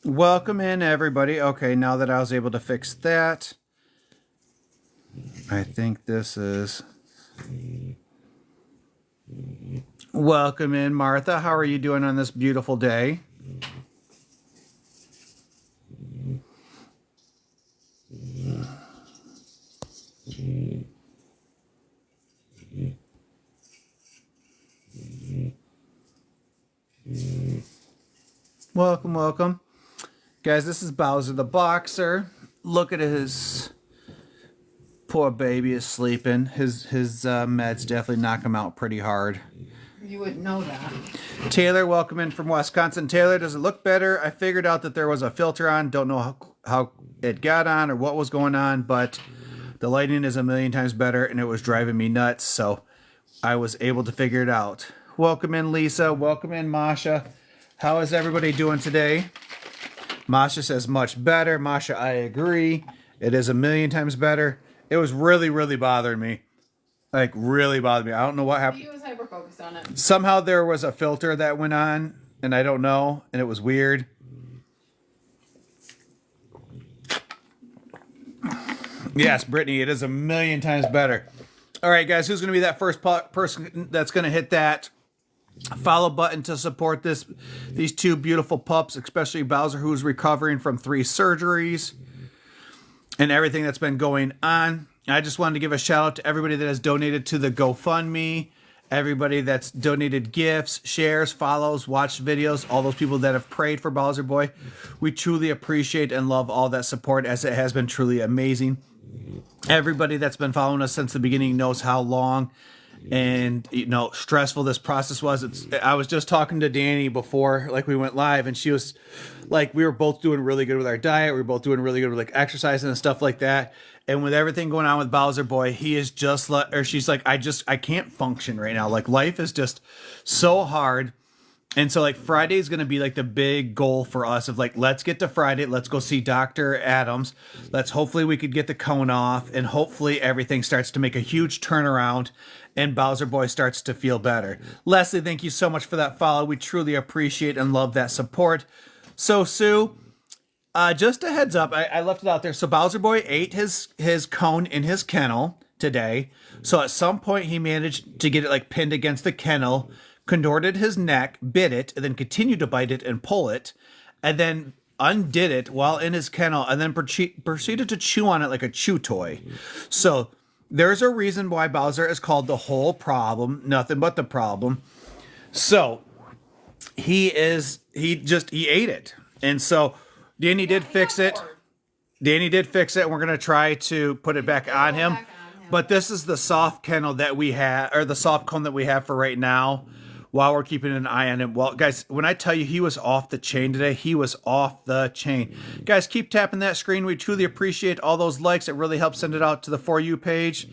Welcome in, everybody. Okay, now that I was able to fix that, I think this is... Welcome in, Martha. How are you doing on this beautiful day? Welcome, welcome. Guys, this is Bowser the Boxer. Look at his... Poor baby is sleeping. His meds definitely knock him out pretty hard. You wouldn't know that. Taylor, welcome in from Wisconsin. Taylor, does it look better? I figured out that there was a filter on. Don't know how it got on or what was going on, but the lighting is a million times better, and it was driving me nuts, so I was able to figure it out. Welcome in, Lisa. Welcome in, Masha. How is everybody doing today? Masha says much better. Masha, I agree. It is a million times better. It was really, really bothering me. Like, really bothered me. I don't know what happened. He was hyper-focused on it. Somehow there was a filter that went on, and I don't know, and it was weird. Yes, Brittany, it is a million times better. All right, guys, who's going to be that first person that's going to hit that follow button to support these two beautiful pups, especially Bowser, who's recovering from 3 surgeries and everything that's been going on. I just wanted to give a shout out to everybody that has donated to the GoFundMe, everybody that's donated gifts, shares, follows, watched videos, all those people that have prayed for Bowser Boy. We truly appreciate and love all that support, as it has been truly amazing. Everybody that's been following us since the beginning knows how long and stressful this process was. I was just talking to Dani before we went live, and she was like, we were both doing really good with our diet, we were both doing really good with exercising and stuff like that, and with everything going on with Bowser Boy, he is just she's like, I can't function right now. Life is just so hard. And so Friday is going to be the big goal for us of let's get to Friday. Let's go see Dr. Adams. Hopefully we could get the cone off, and hopefully everything starts to make a huge turnaround and Bowser Boy starts to feel better. Leslie, thank you so much for that follow. We truly appreciate and love that support. So Sue, just a heads up, I left it out there. So Bowser Boy ate his cone in his kennel today. So at some point he managed to get it pinned against the kennel, contorted his neck, bit it, and then continued to bite it and pull it, and then undid it while in his kennel, and then proceeded to chew on it like a chew toy. So there's a reason why Bowser is called the whole problem, nothing but the problem. So he ate it. And so Dani did fix it. Dani did fix it, and we're going to try to put it back on him. But this is the soft kennel that we have, or the soft cone that we have for right now, while we're keeping an eye on him. Well, guys, when I tell you he was off the chain today, he was off the chain. Guys, keep tapping that screen. We truly appreciate all those likes. It really helps send it out to the For You page.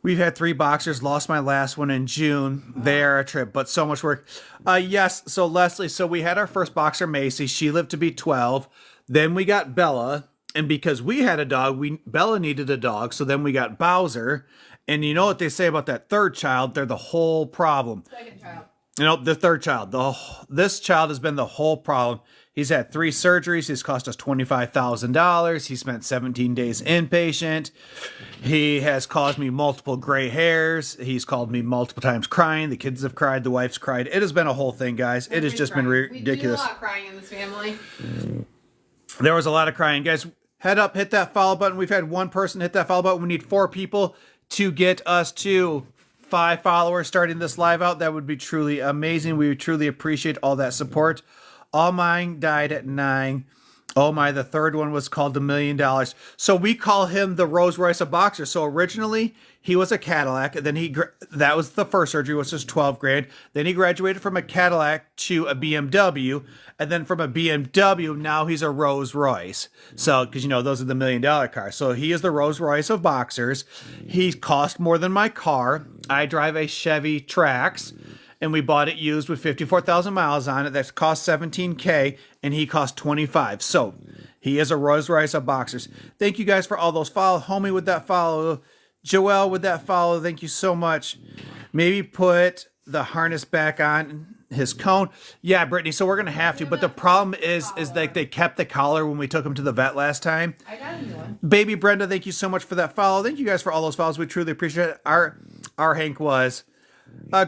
We've had 3 boxers, lost my last one in June. They are a trip, but so much work. Yes, so Leslie, so we had our first boxer, Macy. She lived to be 12. Then we got Bella, and because we had a dog, Bella needed a dog, so then we got Bowser. And you know what they say about that third child? They're the whole problem. Second child. The third child. This child has been the whole problem. He's had 3 surgeries. He's cost us $25,000. He spent 17 days inpatient. He has caused me multiple gray hairs. He's called me multiple times crying. The kids have cried. The wife's cried. It has been a whole thing, guys. It has just been ridiculous. We do a lot of crying in this family. There was a lot of crying. Guys, head up, hit that follow button. We've had 1 person hit that follow button. We need 4 people to get us to 5 followers starting this live out. That would be truly amazing. We would truly appreciate all that support. All mine died at 9. Oh my, the third one was called $1 Million. So we call him the Rolls Royce of boxers. So originally he was a Cadillac, and then that was the first surgery, which was 12 grand. Then he graduated from a Cadillac to a BMW, and then from a BMW, now he's a Rolls Royce. So, because those are the $1 million cars. So he is the Rolls Royce of boxers. He cost more than my car. I drive a Chevy Trax, and we bought it used with 54,000 miles on it. That cost $17K, and he cost $25. So he is a Rolls Royce of boxers. Thank you guys for all those follow. Homie with that follow. Joelle with that follow. Thank you so much. Maybe put the harness back on his cone. Yeah, Brittany, so we're going to have to. But the problem is that they kept the collar when we took him to the vet last time. I got a new one. Baby Brenda, thank you so much for that follow. Thank you guys for all those follows. We truly appreciate it. Our Hank was.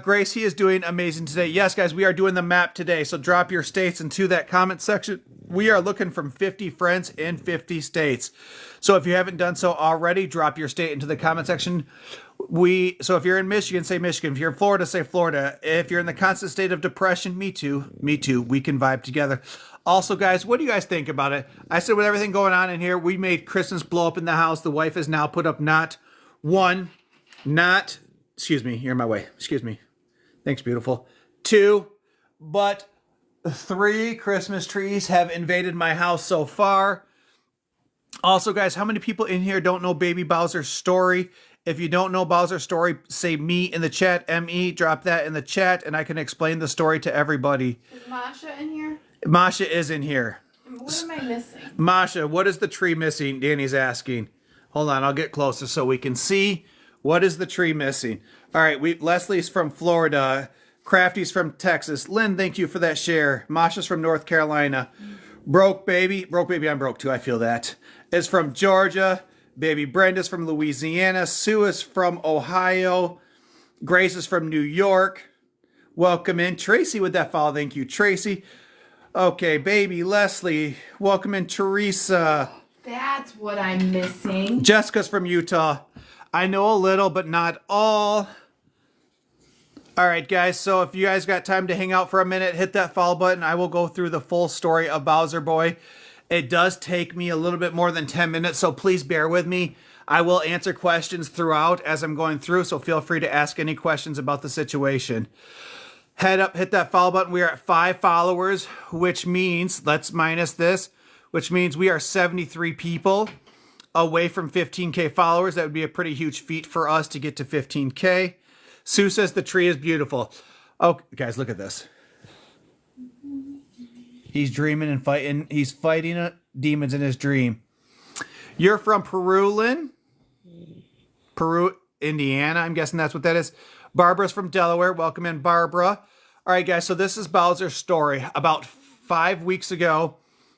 Grace, he is doing amazing today. Yes, guys, we are doing the map today. So drop your states into that comment section. We are looking from 50 friends in 50 states. So if you haven't done so already, drop your state into the comment section. So if you're in Michigan, say Michigan. If you're in Florida, say Florida. If you're in the constant state of depression, me too. Me too. We can vibe together. Also, guys, what do you guys think about it? I said with everything going on in here, we made Christmas blow up in the house. The wife has now put up excuse me, you're in my way. Excuse me. Thanks, beautiful. 2, but 3 Christmas trees have invaded my house so far. Also, guys, how many people in here don't know Baby Bowser's story? If you don't know Bowser's story, say me in the chat, M-E, drop that in the chat, and I can explain the story to everybody. Is Masha in here? Masha is in here. What am I missing? Masha, what is the tree missing? Danny's asking. Hold on, I'll get closer so we can see. What is the tree missing? All right, Leslie's from Florida. Crafty's from Texas. Lynn, thank you for that share. Masha's from North Carolina. Broke Baby, I'm broke too, I feel that. Is from Georgia. Baby Brenda's from Louisiana. Sue is from Ohio. Grace is from New York. Welcome in. Tracy with that follow. Thank you, Tracy. Okay, Baby Leslie. Welcome in, Teresa. That's what I'm missing. Jessica's from Utah. I know a little, but not all. All right, guys. So if you guys got time to hang out for a minute, hit that follow button. I will go through the full story of Bowser Boy. It does take me a little bit more than 10 minutes, so please bear with me. I will answer questions throughout as I'm going through, so feel free to ask any questions about the situation. Head up, hit that follow button. We are at 5 followers, which means, let's minus this, which means we are 73 people away from 15K followers. That would be a pretty huge feat for us to get to 15K. Sue says the tree is beautiful. Oh, guys, look at this. He's dreaming and fighting. He's fighting demons in his dream. You're from Peru, Lynn? Peru, Indiana. I'm guessing that's what that is. Barbara's from Delaware. Welcome in, Barbara. All right, guys. So this is Bowser's story. About 5 weeks ago,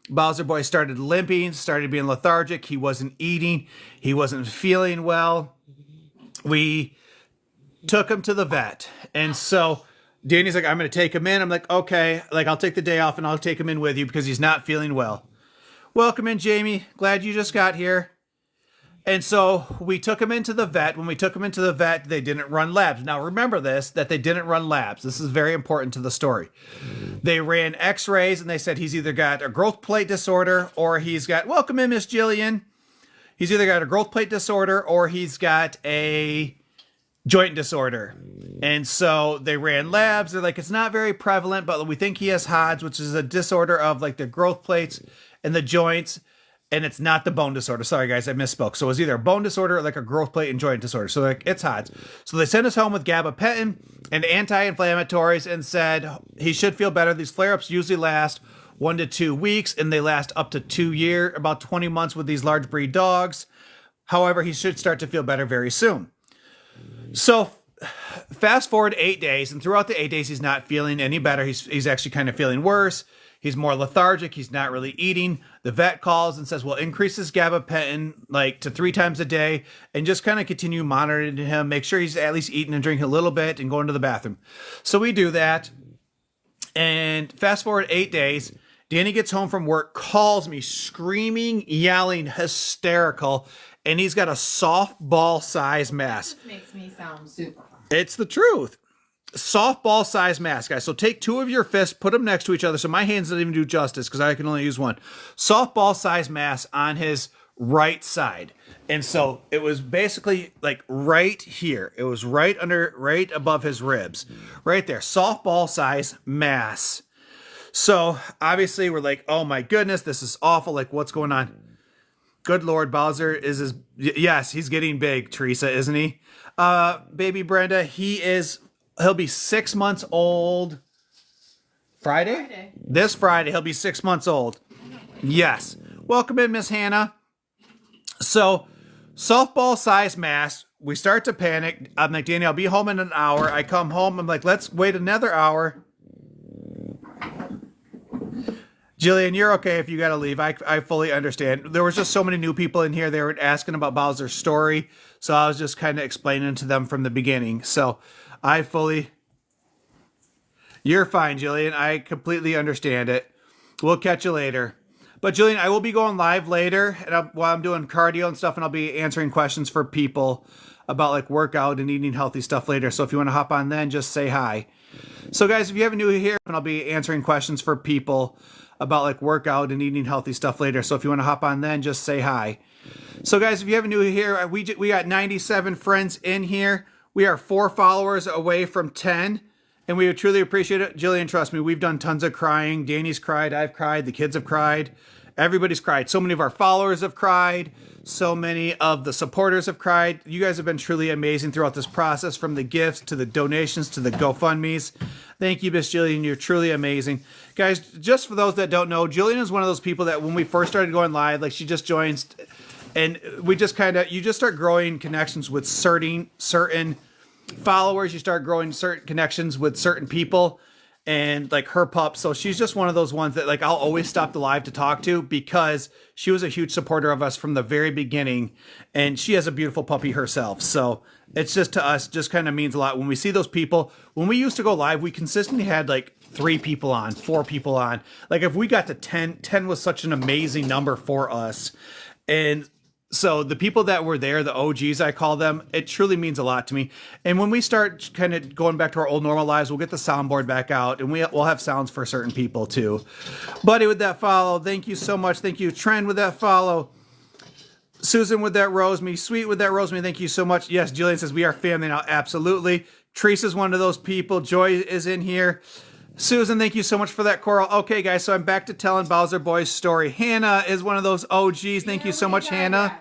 Bowser Boy started limping, started being lethargic. He wasn't eating. He wasn't feeling well. We took him to the vet. And so Danny's like, I'm going to take him in. I'm like, okay, I'll take the day off and I'll take him in with you because he's not feeling well. Welcome in, Jamie. Glad you just got here. And so we took him into the vet. When we took him into the vet, they didn't run labs. Now remember that they didn't run labs. This is very important to the story. They ran x-rays and they said he's either got a growth plate disorder or he's got, welcome in, Miss Jillian. He's either got a growth plate disorder or he's got a joint disorder. And so they ran labs. They're like, it's not very prevalent, but we think he has HODS, which is a disorder of like the growth plates and the joints. And it's not the bone disorder. Sorry, guys, I misspoke. So it was either a bone disorder or like a growth plate and joint disorder. So like it's HODS. So they sent us home with gabapentin and anti-inflammatories and said he should feel better. These flare-ups usually last 1 to 2 weeks, and they last up to 2 years, about 20 months with these large breed dogs. However, he should start to feel better very soon. So fast forward 8 days, and throughout the 8 days, he's not feeling any better. He's actually kind of feeling worse. He's more lethargic. He's not really eating. The vet calls and says, well, increase his gabapentin like to 3 times a day and just kind of continue monitoring him. Make sure he's at least eating and drinking a little bit and going to the bathroom. So we do that. And fast forward 8 days, Danny gets home from work, calls me screaming, yelling, hysterical. And he's got a softball size mass. This makes me sound super. It's the truth. Softball size mass, guys. So take 2 of your fists, put them next to each other. So my hands don't even do justice because I can only use one. Softball size mass on his right side. And so it was basically like right here. It was right above his ribs. Right there. Softball size mass. So obviously we're like, oh my goodness, this is awful. Like what's going on? Good Lord, Bowser yes, he's getting big, Teresa, isn't he? Baby Brenda, he'll be 6 months old. Friday? This Friday, he'll be 6 months old. Yes. Welcome in, Miss Hannah. So, softball size mass, we start to panic. I'm like, Dani, I'll be home in an hour. I come home. I'm like, let's wait another hour. Jillian, you're okay if you got to leave. I fully understand. There was just so many new people in here. They were asking about Bowser's story. So I was just kind of explaining to them from the beginning. So you're fine, Jillian. I completely understand it. We'll catch you later. But Jillian, I will be going live later and while I'm doing cardio and stuff, and I'll be answering questions for people about like workout and eating healthy stuff later. So if you want to hop on then, just say hi. So guys, if you haven't new here, and I'll be answering questions for people about like workout and eating healthy stuff later. So if you want to hop on then, just say hi. So guys, if you haven't new here, we got 97 friends in here. We are 4 followers away from 10. And we would truly appreciate it. Jillian, trust me, we've done tons of crying. Dani's cried, I've cried, the kids have cried. Everybody's cried. So many of our followers have cried. So many of the supporters have cried. You guys have been truly amazing throughout this process, from the gifts to the donations to the GoFundMes. Thank you, Miss Jillian. You're truly amazing. Guys, just for those that don't know, Jillian is one of those people that when we first started going live, like she just joins and we just you just start growing connections with certain followers. You start growing certain connections with certain people and like her pup. So she's just one of those ones that like I'll always stop the live to talk to because she was a huge supporter of us from the very beginning, and she has a beautiful puppy herself. So it's just, to us, just kind of means a lot when we see those people. When we used to go live, we consistently had like 3 people on, 4 people on. Like if we got to 10 was such an amazing number for us. And so the people that were there, the OGs, I call them, it truly means a lot to me. And when we start kind of going back to our old normal lives, we'll get the soundboard back out and we'll have sounds for certain people too. Buddy with that follow, thank you so much. Thank you. Trend with that follow. Susan with that rose me. Sweet with that rose me. Thank you so much. Yes, Jillian says we are family now. Absolutely. Teresa's one of those people. Joy is in here. Susan, thank you so much for that coral. Okay, guys, so I'm back to telling Bowser Boy's story. Hannah is one of those OGs. Thank you so much, Hannah.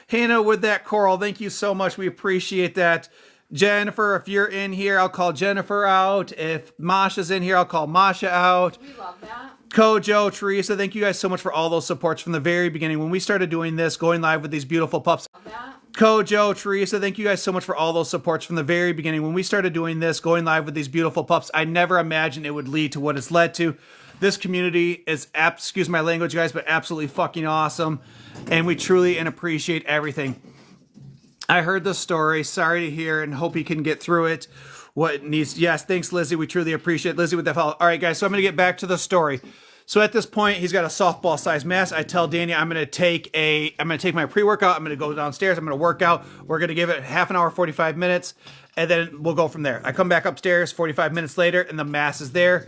Hannah with that coral. Thank you so much. We appreciate that. Jennifer, if you're in here, I'll call Jennifer out. If Masha's in here, I'll call Masha out. We love that. Kojo, Teresa, thank you guys so much for all those supports from the very beginning. When we started doing this, going live with these beautiful pups. Kojo, Teresa, thank you guys so much for all those supports from the very beginning. When we started doing this, going live with these beautiful pups, I never imagined it would lead to what it's led to. This community is, excuse my language, guys, but absolutely fucking awesome. And we truly appreciate everything. I heard the story. Sorry to hear and hope he can get through it. What needs, yes, thanks, Lizzie. We truly appreciate it. Lizzie with that follow. All right, guys, so I'm going to get back to the story. So at this point, he's got a softball sized mass. I tell Dani I'm going to take my pre-workout. I'm going to go downstairs. I'm going to work out. We're going to give it half an hour, 45 minutes, and then we'll go from there. I come back upstairs 45 minutes later, and the mass is there.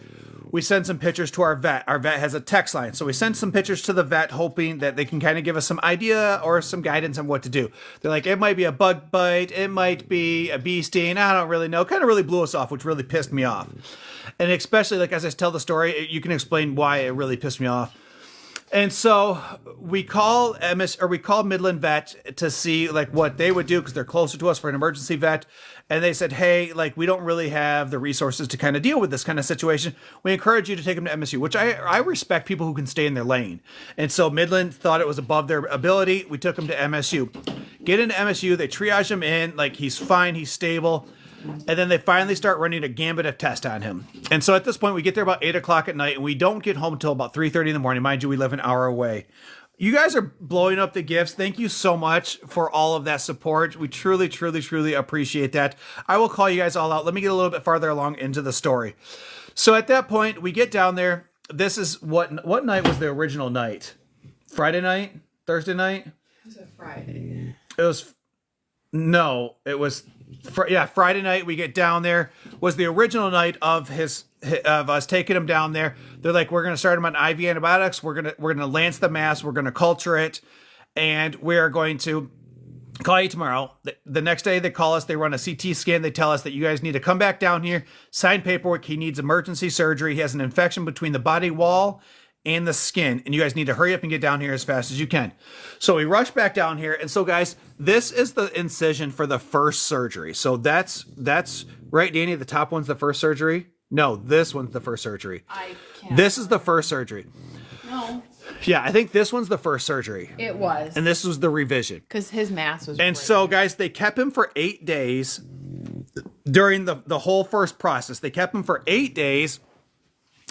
We send some pictures to our vet. Our vet has a text line. So we send some pictures to the vet, hoping that they can kind of give us some idea or some guidance on what to do. They're like, it might be a bug bite. It might be a bee sting. I don't really know. Kind of really blew us off, which really pissed me off. And especially, like, as I tell the story, you can explain why it really pissed me off. And so we call Midland Vet to see like what they would do because they're closer to us for an emergency vet. And they said, hey, like, we don't really have the resources to kind of deal with this kind of situation. We encourage you to take them to MSU, which I respect people who can stay in their lane. And so Midland thought it was above their ability. We took them to MSU. Get into MSU. They triage him in. Like, he's fine. He's stable. And then they finally start running a gambit of tests on him. And so at this point, we get there about 8 o'clock at night, and we don't get home until about 3:30 in the morning. Mind you, we live an hour away. You guys are blowing up the gifts. Thank you so much for all of that support. We truly, truly, truly appreciate that. I will call you guys all out. Let me get a little bit farther along into the story. So at that point, we get down there. This is what night was the original night? Friday night? Thursday night? It was a Friday. It was Friday night. We get down there. Was the original night of us taking him down there. They're like, we're going to start him on IV antibiotics. We're going to lance the mass. We're going to culture it, and we're going to call you tomorrow. The next day they call us. They run a CT scan. They tell us that you guys need to come back down here, sign paperwork. He needs emergency surgery. He has an infection between the body wall and the skin, and you guys need to hurry up and get down here as fast as you can. So we rush back down here, and so guys, this is the incision for the first surgery. So that's right, Dani. The top one's the first surgery. No, this one's the first surgery. I can't. This is the first surgery. No. Yeah, I think this one's the first surgery. It was. And this was the revision. Because his mass was And so, guys, they kept him for 8 days during the whole first process. They kept him for 8 days.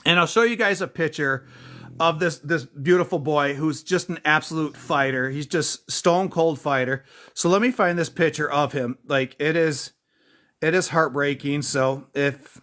And I'll show you guys a picture of this beautiful boy who's just an absolute fighter. He's just stone cold fighter. So let me find this picture of him. Like, it is heartbreaking. So if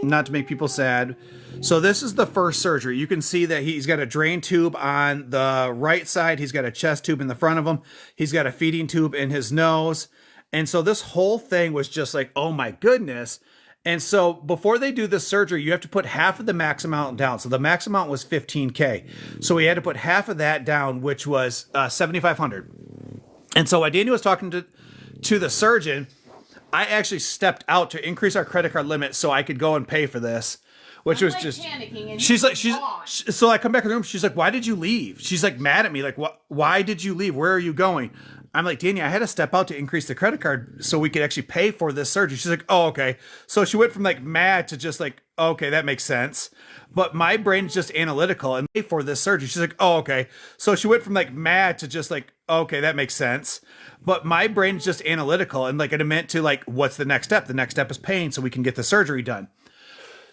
not to make people sad. So this is the first surgery. You can see that he's got a drain tube on the right side. He's got a chest tube in the front of him. He's got a feeding tube in his nose. And so this whole thing was just like, oh my goodness. And so before they do this surgery, you have to put half of the max amount down. So the max amount was $15K. So we had to put half of that down, which was $7,500. And so while Dani was talking to the surgeon, I actually stepped out to increase our credit card limit so I could go and pay for this, which was just panicking. And so I come back in the room. She's like, "Why did you leave?" She's like mad at me. Like, why did you leave? Where are you going? I'm like, Dani, I had to step out to increase the credit card so we could actually pay for this surgery. She's like, oh, okay. So she went from like mad to just like, okay, that makes sense. But my brain's just analytical and pay for this surgery. She's like, oh, okay. So she went from like mad to just like, okay, that makes sense. But my brain's just analytical and like it meant to like, what's the next step? The next step is paying so we can get the surgery done.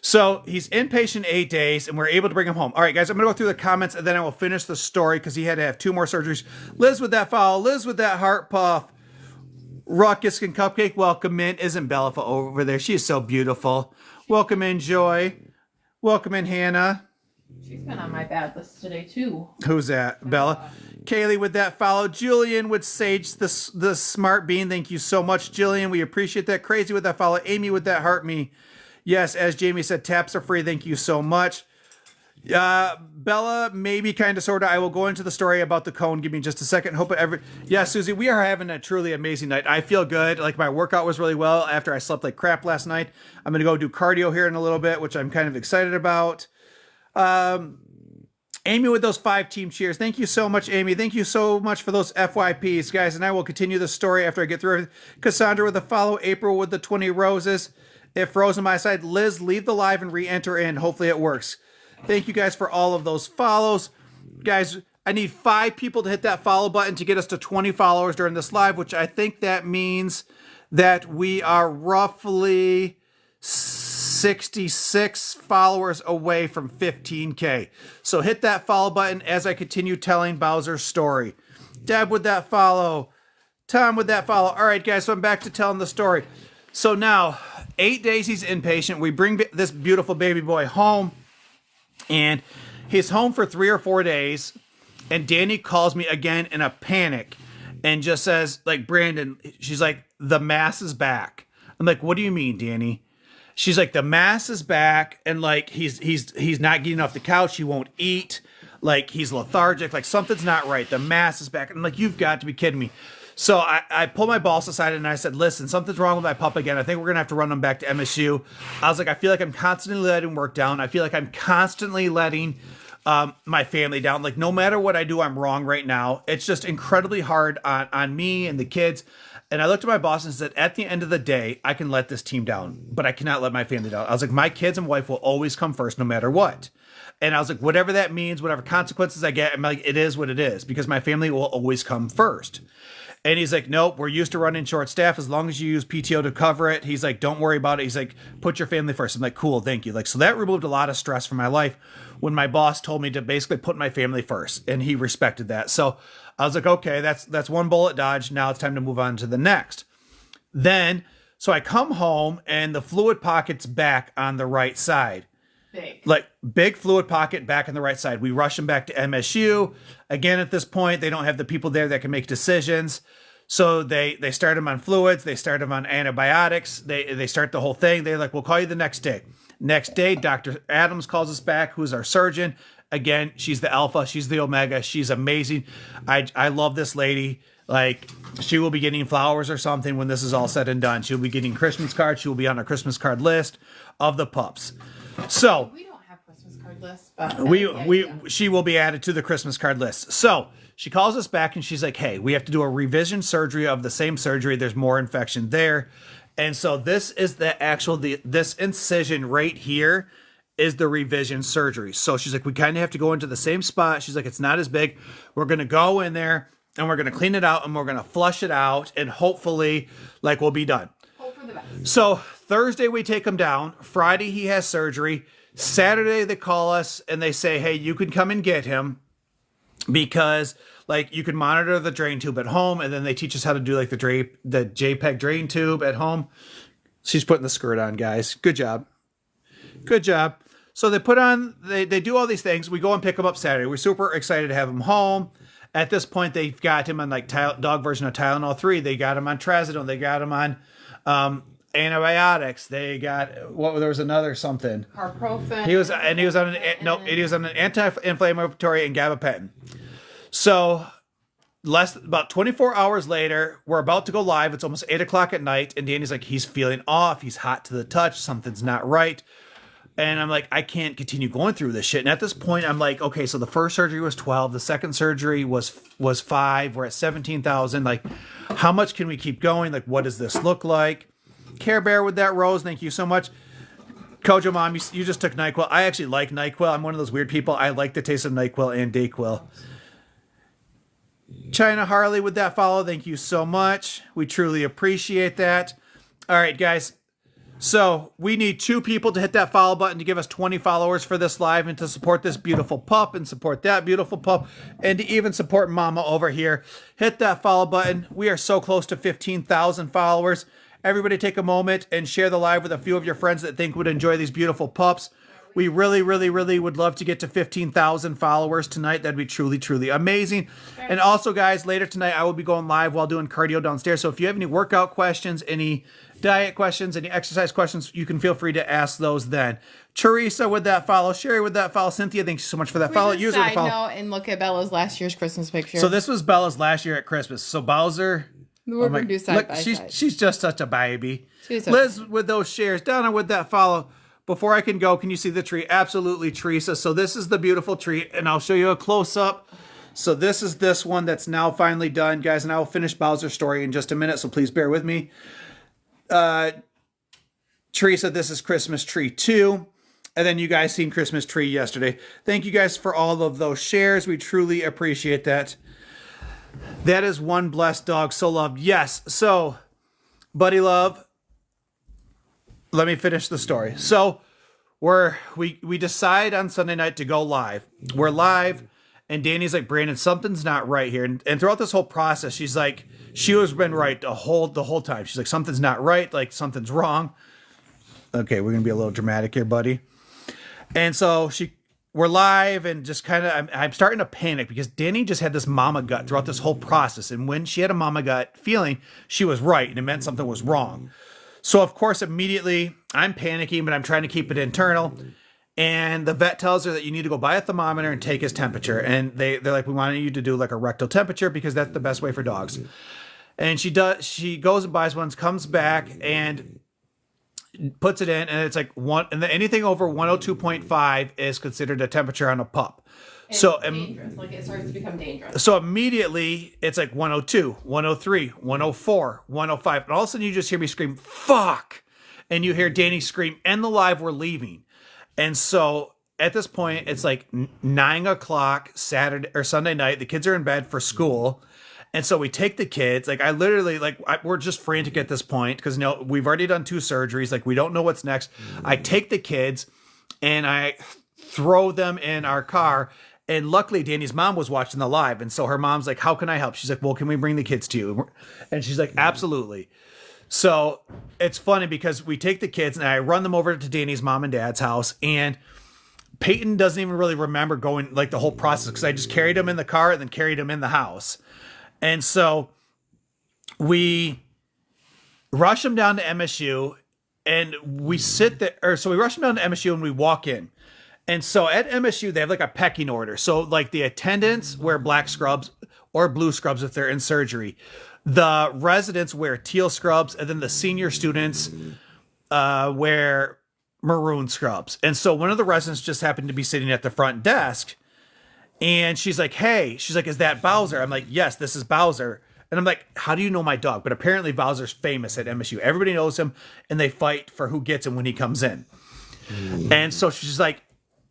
So he's inpatient 8 days, and we're able to bring him home. All right, guys, I'm going to go through the comments, and then I will finish the story because he had to have 2 more surgeries. Liz with that follow. Liz with that heart puff. Ruckus and Cupcake, welcome in. Isn't Bella over there? She is so beautiful. Welcome in, Joy. Welcome in, Hannah. She's been on my bad list today, too. Who's that? Bella. Kaylee with that follow. Julian with Sage, the smart bean. Thank you so much, Julian. We appreciate that. Crazy with that follow. Amy with that heart me. Yes, as Jamie said, taps are free. Thank you so much. Bella, maybe kind of, sort of. I will go into the story about the cone. Give me just a second. Yeah, Susie, we are having a truly amazing night. I feel good. Like my workout was really well after I slept like crap last night. I'm going to go do cardio here in a little bit, which I'm kind of excited about. Amy with those 5 team cheers. Thank you so much, Amy. Thank you so much for those FYPs, guys. And I will continue the story after I get through everything. Cassandra with the follow. April with the 20 roses. If Rose on my side, Liz, leave the live and re-enter in. Hopefully it works. Thank you guys for all of those follows. Guys, I need 5 people to hit that follow button to get us to 20 followers during this live, which I think that means that we are roughly 66 followers away from 15K. So hit that follow button as I continue telling Bowser's story. Deb with that follow. Tom with that follow. All right, guys, so I'm back to telling the story. So now, 8 days he's inpatient. We bring this beautiful baby boy home, and he's home for 3 or 4 days. And Dani calls me again in a panic and just says, like, Brandon, she's like, the mass is back. I'm like, what do you mean, Dani? She's like, the mass is back, and like he's not getting off the couch. He won't eat. Like he's lethargic. Like something's not right. The mass is back. I'm like, you've got to be kidding me. So I pulled my boss aside and I said, listen, something's wrong with my pup again. I think we're going to have to run him back to MSU. I was like, I feel like I'm constantly letting work down. I feel like I'm constantly letting my family down. Like no matter what I do, I'm wrong right now. It's just incredibly hard on me and the kids. And I looked at my boss and said, at the end of the day, I can let this team down, but I cannot let my family down. I was like, my kids and wife will always come first no matter what. And I was like, whatever that means, whatever consequences I get, I'm like, it is what it is because my family will always come first. And he's like, nope, we're used to running short staff. As long as you use PTO to cover it. He's like, don't worry about it. He's like, put your family first. I'm like, cool, thank you. Like, so that removed a lot of stress from my life when my boss told me to basically put my family first. And he respected that. So I was like, okay, that's one bullet dodged. Now it's time to move on to the next. Then, so I come home and the fluid pocket's back on the right side. Like big fluid pocket back on the right side. We rush him back to MSU. Again, at this point, they don't have the people there that can make decisions. So they start him on fluids. They start him on antibiotics. They start the whole thing. They're like, we'll call you the next day. Next day, Dr. Adams calls us back, who's our surgeon. Again, she's the alpha. She's the omega. She's amazing. I love this lady. Like she will be getting flowers or something when this is all said and done. She'll be getting Christmas cards. She will be on our Christmas card list of the pups. So we don't have Christmas card lists, but she will be added to the Christmas card list. So she calls us back and she's like, hey, we have to do a revision surgery of the same surgery. There's more infection there. And so this is this incision right here is the revision surgery. So she's like, we kind of have to go into the same spot. She's like, it's not as big. We're going to go in there and we're going to clean it out and we're going to flush it out and hopefully like we'll be done. Hope for the best. So Thursday we take him down. Friday he has surgery. Saturday they call us and they say, hey, you can come and get him because like you can monitor the drain tube at home, and then they teach us how to do like the JPEG drain tube at home. She's putting the skirt on, guys. Good job. Good job. So they put on, they do all these things. We go and pick him up Saturday. We're super excited to have him home. At this point, they've got him on like dog version of Tylenol 3. They got him on Trazodone. They got him on antibiotics. They got there was another something. Carprofen. He was on an anti-inflammatory and gabapentin. So about 24 hours later, we're about to go live. It's almost 8 o'clock at night, and Danny's like, he's feeling off. He's hot to the touch. Something's not right. And I'm like, I can't continue going through this shit. And at this point, I'm like, okay, so the first surgery was 12. The second surgery was 5. We're at 17,000. Like, how much can we keep going? Like, what does this look like? Care Bear with that rose. Thank you so much. Kojo Mom, you just took NyQuil. I actually like NyQuil. I'm one of those weird people. I like the taste of NyQuil and Dayquil. China Harley with that follow. Thank you so much. We truly appreciate that. All right, guys. So we need 2 people to hit that follow button to give us 20 followers for this live and to support this beautiful pup and support that beautiful pup and to even support Mama over here. Hit that follow button. We are so close to 15,000 followers. Everybody take a moment and share the live with a few of your friends that think would enjoy these beautiful pups. We really, really, really would love to get to 15,000 followers tonight. That'd be truly, truly amazing. And also, guys, later tonight, I will be going live while doing cardio downstairs. So if you have any workout questions, any diet questions, any exercise questions, you can feel free to ask those then. Teresa with that follow. Sherry with that follow. Cynthia, thanks so much for that follow. User the follow. Note and look at Bella's last year's Christmas picture. So this was Bella's last year at Christmas. So Bowser... We're going to do side by side. She's just such a baby. Liz with those shares. Donna with that follow. Before I can go, can you see the tree? Absolutely, Teresa. So this is the beautiful tree, and I'll show you a close-up. So this is this one that's now finally done, guys, and I will finish Bowser's story in just a minute, so please bear with me. Teresa, this is Christmas Tree 2. And then you guys seen Christmas Tree yesterday. Thank you guys for all of those shares. We truly appreciate that. That is one blessed dog, so loved. Yes. So, Buddy Love, let me finish the story. So, we decide on Sunday night to go live. We're live, and Danny's like, Brandon, something's not right here. And throughout this whole process, she's like, she has been right the whole time. She's like, something's not right, like something's wrong. Okay, we're gonna be a little dramatic here, buddy. And so we're live and just kind of, I'm starting to panic because Dani just had this mama gut throughout this whole process. And when she had a mama gut feeling, she was right and it meant something was wrong. So of course, immediately I'm panicking, but I'm trying to keep it internal. And the vet tells her that you need to go buy a thermometer and take his temperature. And they're like, we want you to do like a rectal temperature because that's the best way for dogs. And she goes and buys one, comes back and puts it in, and it's like anything over 102.5 is considered a temperature on a pup. And so dangerous. Like it starts to become dangerous. So immediately it's like 102, 103, 104, 105, and all of a sudden you just hear me scream, "Fuck!" And you hear Dani scream, "And the live, we're leaving." And so at this point it's like 9 o'clock Saturday or Sunday night. The kids are in bed for school. And so we take the kids, like I literally, we're just frantic at this point because, we've already done 2 surgeries. Like we don't know what's next. I take the kids and I throw them in our car. And luckily Dani's mom was watching the live. And so her mom's like, how can I help? She's like, well, can we bring the kids to you? And she's like, absolutely. So it's funny because we take the kids and I run them over to Dani's mom and dad's house, and Peyton doesn't even really remember going like the whole process because I just carried him in the car and then carried him in the house. And so we rush him down to MSU and we sit there, so we rush him down to MSU and we walk in. And so at MSU, they have like a pecking order. So like the attendants wear black scrubs or blue scrubs if they're in surgery. The residents wear teal scrubs, and then the senior students wear maroon scrubs. And so one of the residents just happened to be sitting at the front desk. And she's like, hey, is that Bowser? I'm like, yes, this is Bowser. And I'm like, how do you know my dog? But apparently Bowser's famous at MSU. Everybody knows him and they fight for who gets him when he comes in. And so she's like,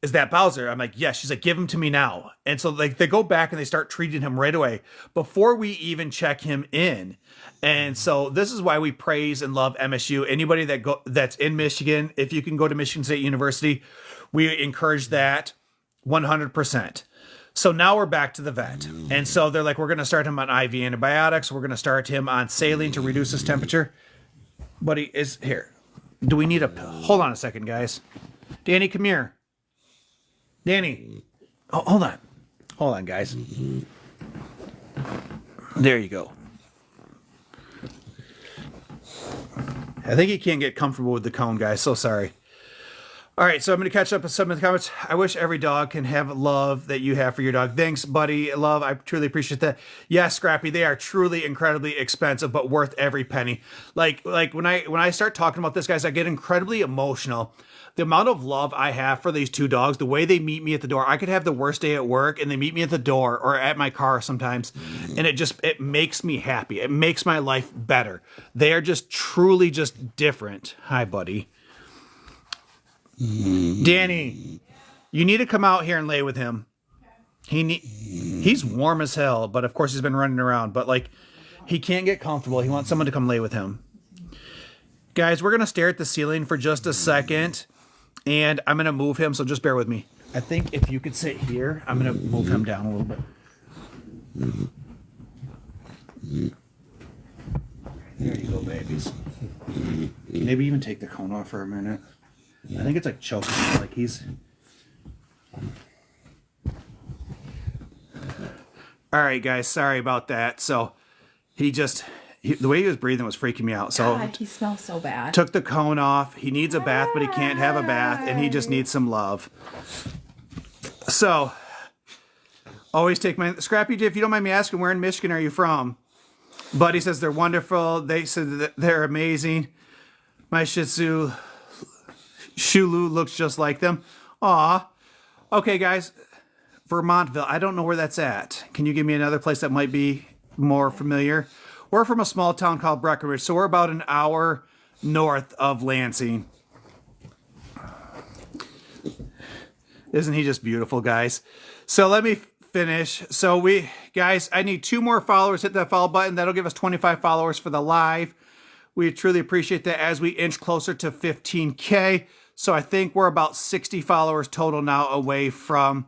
is that Bowser? I'm like, yes. She's like, give him to me now. And so like they go back and they start treating him right away before we even check him in. And so this is why we praise and love MSU. Anybody that's in Michigan, if you can go to Michigan State University, we encourage that 100%. So now we're back to the vet. And so they're like, we're going to start him on IV antibiotics. We're going to start him on saline to reduce his temperature. But he is here. Do we need hold on a second, guys. Dani, come here. Dani. Oh, hold on. Hold on, guys. There you go. I think he can't get comfortable with the cone, guys. So sorry. All right, so I'm going to catch up with some of the comments. I wish every dog can have love that you have for your dog. Thanks, buddy. Love, I truly appreciate that. Yes, Scrappy, they are truly incredibly expensive, but worth every penny. Like when I start talking about this, guys, I get incredibly emotional. The amount of love I have for these two dogs, the way they meet me at the door. I could have the worst day at work, and they meet me at the door or at my car sometimes, and it makes me happy. It makes my life better. They are just truly just different. Hi, buddy. Dani, you need to come out here and lay with him. He's warm as hell, but of course he's been running around. But like, he can't get comfortable. He wants someone to come lay with him. Guys, we're gonna stare at the ceiling for just a second, and I'm gonna move him. So just bear with me. I think if you could sit here, I'm gonna move him down a little bit. There you go, babies. Maybe even take the cone off for a minute. I think it's like choking him, like he's... All right, guys, sorry about that. So the way he was breathing was freaking me out. So God, he smells so bad. Took the cone off. He needs a bath, but he can't have a bath, and he just needs some love. So always take my... Scrappy, if you don't mind me asking, where in Michigan are you from? Buddy says they're wonderful. They said that they're amazing. My Shih Tzu... Shulu looks just like them. Aw. Okay, guys. Vermontville. I don't know where that's at. Can you give me another place that might be more familiar? We're from a small town called Breckenridge, so we're about an hour north of Lansing. Isn't he just beautiful, guys? So let me finish. So guys, I need 2 more followers. Hit that follow button. That'll give us 25 followers for the live. We truly appreciate that as we inch closer to 15K. So I think we're about 60 followers total now away from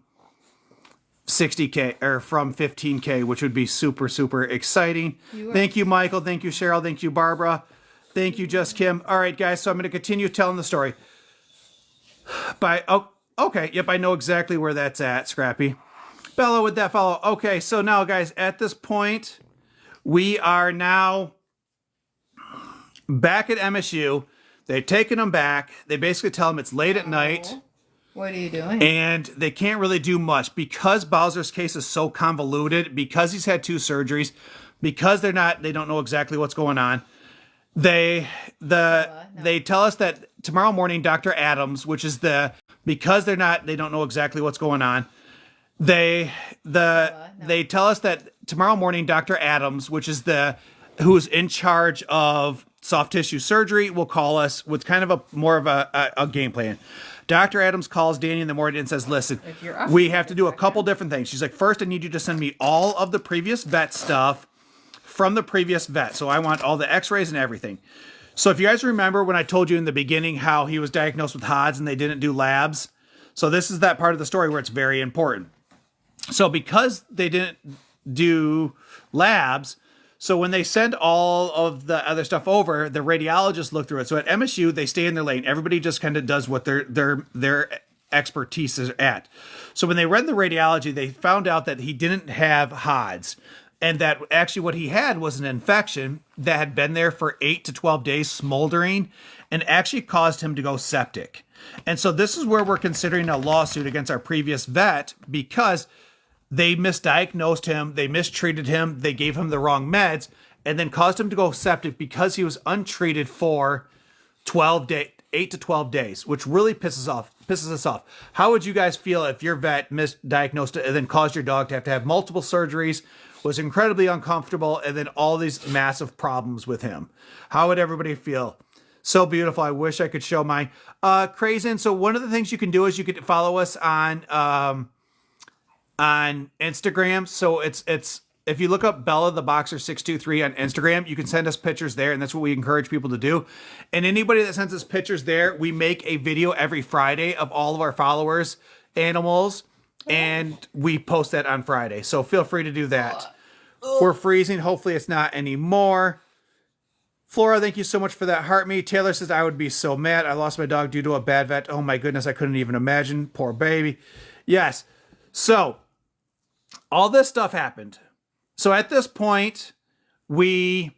60K or from 15K, which would be super, super exciting. Thank you, Michael. Thank you, Cheryl. Thank you, Barbara. Thank you, Just Kim. All right, guys. So I'm going to continue telling the story. Okay. Yep, I know exactly where that's at, Scrappy. Bella with that follow. Okay, so now, guys, at this point, we are now back at MSU. They've taken him back. They basically tell him it's late at night. What are you doing? And they can't really do much because Bowser's case is so convoluted, because he's had 2 surgeries, because they don't know exactly what's going on. They tell us that tomorrow morning, Dr. Adams, which is because they don't know exactly what's going on. They tell us that tomorrow morning, Dr. Adams, which is who's in charge of soft tissue surgery, will call us with kind of more of a game plan. Dr. Adams calls Dani in the morning and says, listen, we have to do a couple different things. She's like, first, I need you to send me all of the previous vet stuff from the previous vet. So I want all the x-rays and everything. So if you guys remember when I told you in the beginning how he was diagnosed with HODS and they didn't do labs. So this is that part of the story where it's very important. So because they didn't do labs, so when they send all of the other stuff over, the radiologists look through it. So at MSU, they stay in their lane. Everybody just kind of does what their expertise is at. So when they read the radiology, they found out that he didn't have HODS, and that actually what he had was an infection that had been there for 8 to 12 days, smoldering, and actually caused him to go septic. And so this is where we're considering a lawsuit against our previous vet, because they misdiagnosed him, they mistreated him, they gave him the wrong meds, and then caused him to go septic because he was untreated for 8 to 12 days, which really pisses us off. How would you guys feel if your vet misdiagnosed it and then caused your dog to have multiple surgeries, was incredibly uncomfortable, and then all these massive problems with him? How would everybody feel? So beautiful. I wish I could show mine. Crazen. So one of the things you can do is you can follow us on Instagram. So it's if you look up Bella the Boxer 623 on Instagram, you can send us pictures there, and that's what we encourage people to do. And anybody that sends us pictures there, we make a video every Friday of all of our followers' animals, and we post that on Friday. So feel free to do that. We're freezing. Hopefully it's not anymore. Flora, thank you so much for that heart me. Taylor says, I would be so mad. I lost my dog due to a bad vet. Oh my goodness, I couldn't even imagine. Poor baby. Yes. So all this stuff happened. So at this point, what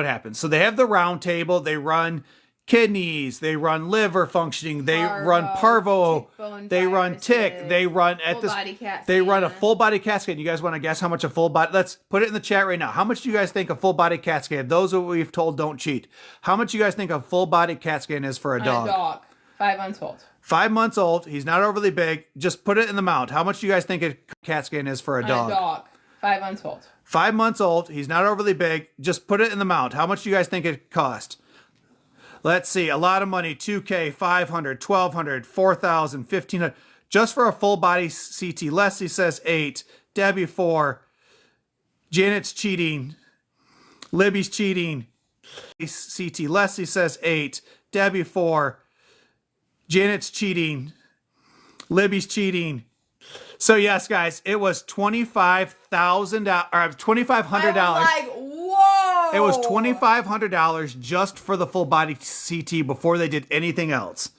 happens? So they have the round table. They run kidneys. They run liver functioning. They run parvo. They run tick. They run run a full body CAT scan. You guys want to guess how much a full body? Let's put it in the chat right now. How much do you guys think a full body CAT scan? Those who we've told don't cheat. How much do you guys think a full body CAT scan is for a dog? A dog. 5 months old. 5 months old. He's not overly big. Just put it in the mount. How much do you guys think a CAT scan is for a dog? A dog. 5 months old. 5 months old. He's not overly big. Just put it in the mount. How much do you guys think it cost? Let's see. A lot of money. $2,000, $500, $1,200, $4,000, $1,500. Just for a full body CT. Leslie says 8. Debbie 4. Janet's cheating. Libby's cheating. CT. Leslie says 8. Debbie 4. Janet's cheating. Libby's cheating. So yes, guys, it was $2,500 or $2,500. Like, whoa! It was $2,500 just for the full body CT before they did anything else.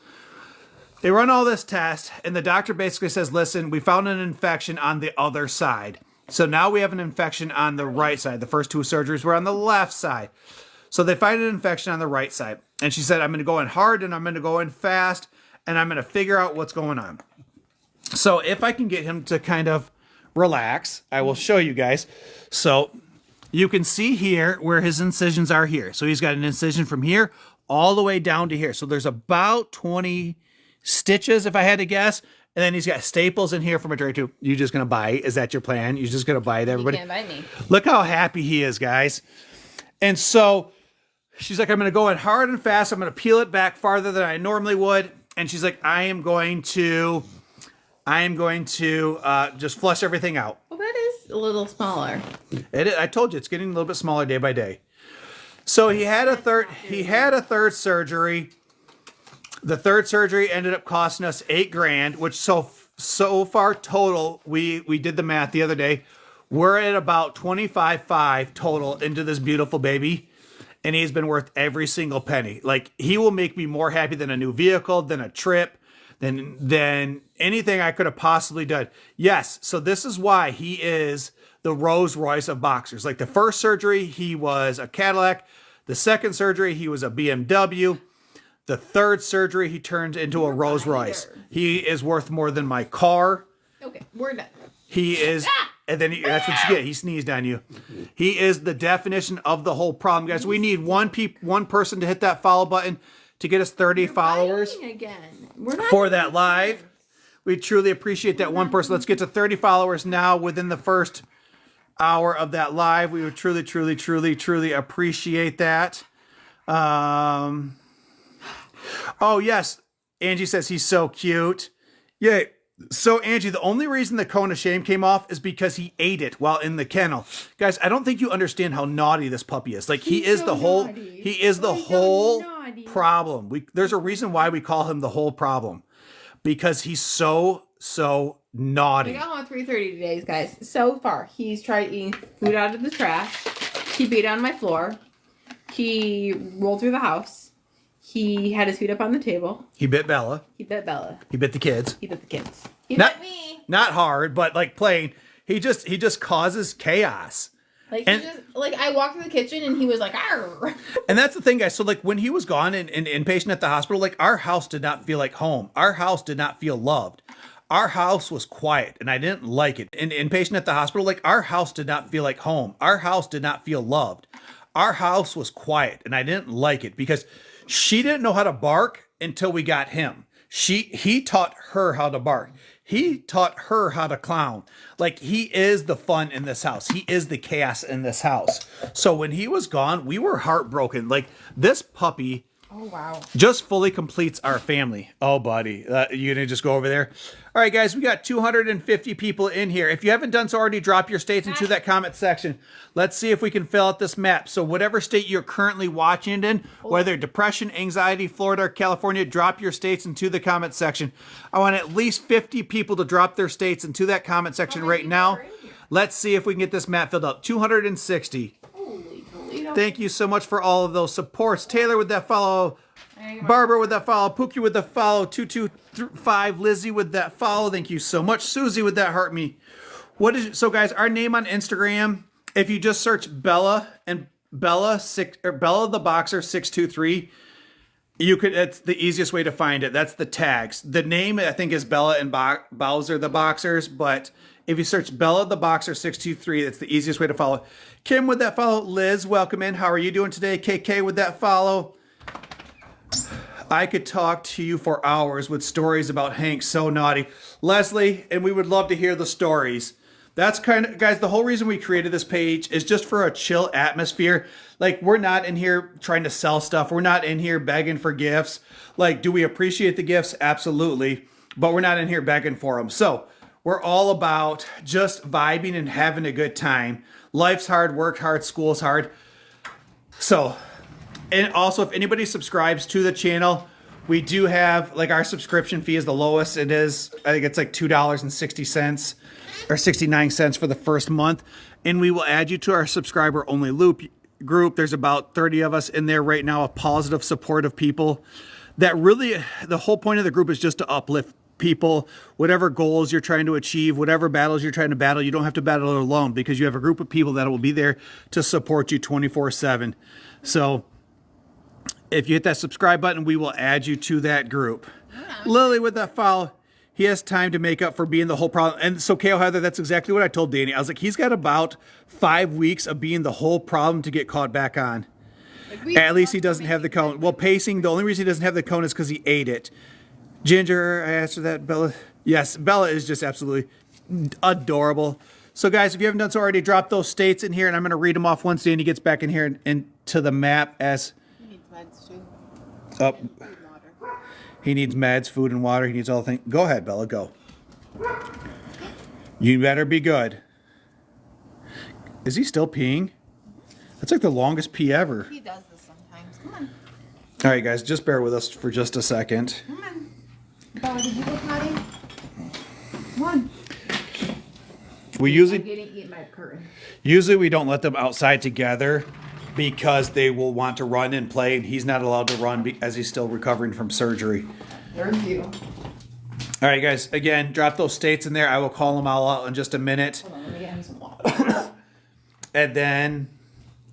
They run all this test, and the doctor basically says, "Listen, we found an infection on the other side. So now we have an infection on the right side. The first 2 surgeries were on the left side. So they find an infection on the right side." And she said, "I'm going to go in hard and I'm going to go in fast and I'm going to figure out what's going on." So if I can get him to kind of relax, I will show you guys. So you can see here where his incisions are here. So he's got an incision from here all the way down to here. So there's about 20 stitches, if I had to guess. And then he's got staples in here from a tray tube. You just going to buy? Is that your plan? You're just going to buy it, everybody? You can't buy me. Look how happy he is, guys. And so she's like, "I'm going to go in hard and fast. I'm going to peel it back farther than I normally would." And she's like, I am going to just flush everything out. Well, that is a little smaller. I told you, it's getting a little bit smaller day by day. So he had a third surgery. The third surgery ended up costing us $8,000, which so far total, we did the math the other day. We're at about $25,500 total into this beautiful baby. And he's been worth every single penny. Like, he will make me more happy than a new vehicle, than a trip, than anything I could have possibly done. Yes, so this is why he is the Rolls Royce of boxers. Like, the first surgery, he was a Cadillac. The second surgery, he was a BMW. The third surgery, he turned into a Rolls Royce. He is worth more than my car. Okay, we're done. He is... And then that's what you get. He sneezed on you. He is the definition of the whole problem, guys. We need one person to hit that follow button to get us 30 followers for that live. We truly appreciate that one person. Let's get to 30 followers now within the first hour of that live. We would truly, truly, truly, truly appreciate that. Oh, yes. Angie says he's so cute. Yeah. So, Angie, the only reason the cone of shame came off is because he ate it while in the kennel. Guys, I don't think you understand how naughty this puppy is. Like, he is the whole problem. There's a reason why we call him the whole problem. Because he's so naughty. We got home at 3:30 today, guys. So far, he's tried eating food out of the trash. He beat on my floor. He rolled through the house. He had his feet up on the table. He bit Bella. He bit Bella. He bit the kids. He bit the kids. He bit me. Not hard, but like plain. He just causes chaos. Like, I walked in the kitchen and he was like, arr. And that's the thing, guys. So like when he was gone and inpatient at the hospital, like our house did not feel like home. Our house did not feel loved. Our house was quiet and I didn't like it. And inpatient at the hospital, like our house did not feel like home. Our house did not feel loved. Our house was quiet and I didn't like it because she didn't know how to bark until we got him. He taught her how to bark. he taught her how to clown. Like, he is the fun in this house. He is the chaos in this house. So when he was gone, we were heartbroken. Like, this puppy Oh, wow. just fully completes our family. Oh, buddy. You gonna just go over there? All right, guys, we got 250 people in here. If you haven't done so already, drop your states into that comment section. Let's see if we can fill out this map. So whatever state you're currently watching in, whether depression, anxiety, Florida, or California, drop your states into the comment section. I want at least 50 people to drop their states into that comment section right now. Let's see if we can get this map filled out. 260. Holy Toledo. Thank you so much for all of those supports. Taylor with that follow. Barbara with that follow. Pookie with the follow. 225. Lizzie with that follow. Thank you so much. Susie with that heart me. So guys, our name on Instagram, if you just search Bella and Bella the Boxer 623, it's the easiest way to find it. That's the tags. The name I think is Bella and Bowser the Boxers, but if you search Bella the Boxer 623, that's the easiest way to follow. Kim with that follow. Liz, welcome in. How are you doing today? KK with that follow. I could talk to you for hours with stories about Hank so naughty. Leslie, and we would love to hear the stories. That's guys, the whole reason we created this page is just for a chill atmosphere. Like, we're not in here trying to sell stuff. We're not in here begging for gifts. Like, do we appreciate the gifts? Absolutely. But we're not in here begging for them. So we're all about just vibing and having a good time. Life's hard, work hard, school's hard. So, and also if anybody subscribes to the channel, we do have, like, our subscription fee is the lowest. It is, I think it's like $2.60 or 69 cents for the first month. And we will add you to our subscriber only loop group. There's about 30 of us in there right now, of positive, supportive people that really, the whole point of the group is just to uplift people. Whatever goals you're trying to achieve, whatever battles you're trying to battle, you don't have to battle it alone, because you have a group of people that will be there to support you 24/7. So if you hit that subscribe button, we will add you to that group. Lily with that follow. He has time to make up for being the whole problem. And so, Kale Heather, that's exactly what I told Dani. I was like, he's got about 5 weeks of being the whole problem to get caught back on. At least he doesn't have the cone. Well, pacing, the only reason he doesn't have the cone is because he ate it. Ginger, I asked her that. Bella, yes, Bella is just absolutely adorable. So, guys, if you haven't done so already, drop those states in here, and I'm going to read them off once Dani gets back in here and into the map. As He needs meds, too. Oh, he needs meds, food, and water. He needs all the things. Go ahead, Bella, go. You better be good. Is he still peeing? That's like the longest pee ever. He does this sometimes. Come on. All right, guys, just bear with us for just a second. Come on. Bella, did you go potty? Come on. We I'm usually getting eaten by a curtain. we don't let them outside together because they will want to run and play, and he's not allowed to run as he's still recovering from surgery. There's you. All right, guys, again, drop those states in there. I will call them all out in just a minute. Hold on, let me get him some water. And then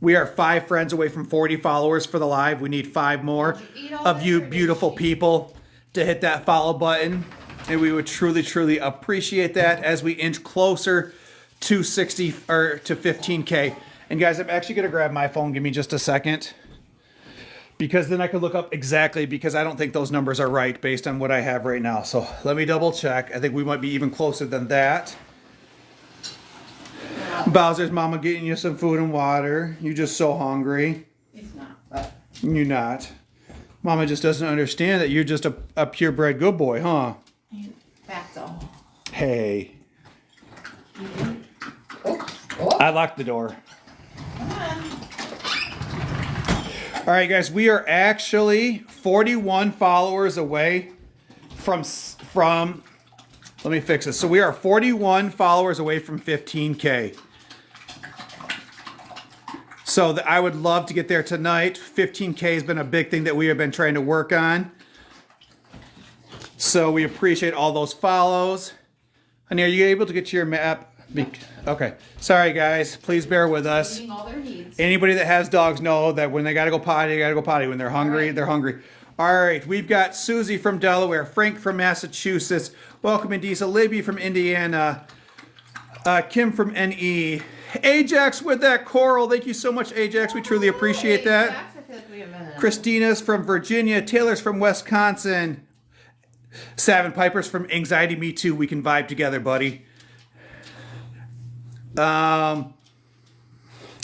we are 5 friends away from 40 followers for the live. We need 5 more of you beautiful people to hit that follow button. And we would truly, truly appreciate that as we inch closer to 60 or to 15K. And guys, I'm actually going to grab my phone. Give me just a second. Because then I can look up exactly, because I don't think those numbers are right based on what I have right now. So let me double check. I think we might be even closer than that. Bowser's mama getting you some food and water. You're just so hungry. It's not, but You're not. Mama just doesn't understand that you're just a purebred good boy, huh? that's all. Hey. Oh. I locked the door. All right, guys, we are actually 41 followers away from, let me fix this. So we are 41 followers away from 15K. So I would love to get there tonight. 15K has been a big thing that we have been trying to work on. So we appreciate all those follows. Honey, are you able to get to your map? Okay. Sorry, guys. Please bear with us. Meeting all their needs. Anybody that has dogs know that when they got to go potty, they got to go potty. When they're hungry, they're hungry. All right. We've got Susie from Delaware, Frank from Massachusetts. Welcome, Indisa. Libby from Indiana. Kim from NE. Ajax with that coral. Thank you so much, Ajax. We truly appreciate that. I feel like we have been Christina's from Virginia. Taylor's from Wisconsin. Savin Piper's from Anxiety Me Too. We can vibe together, buddy.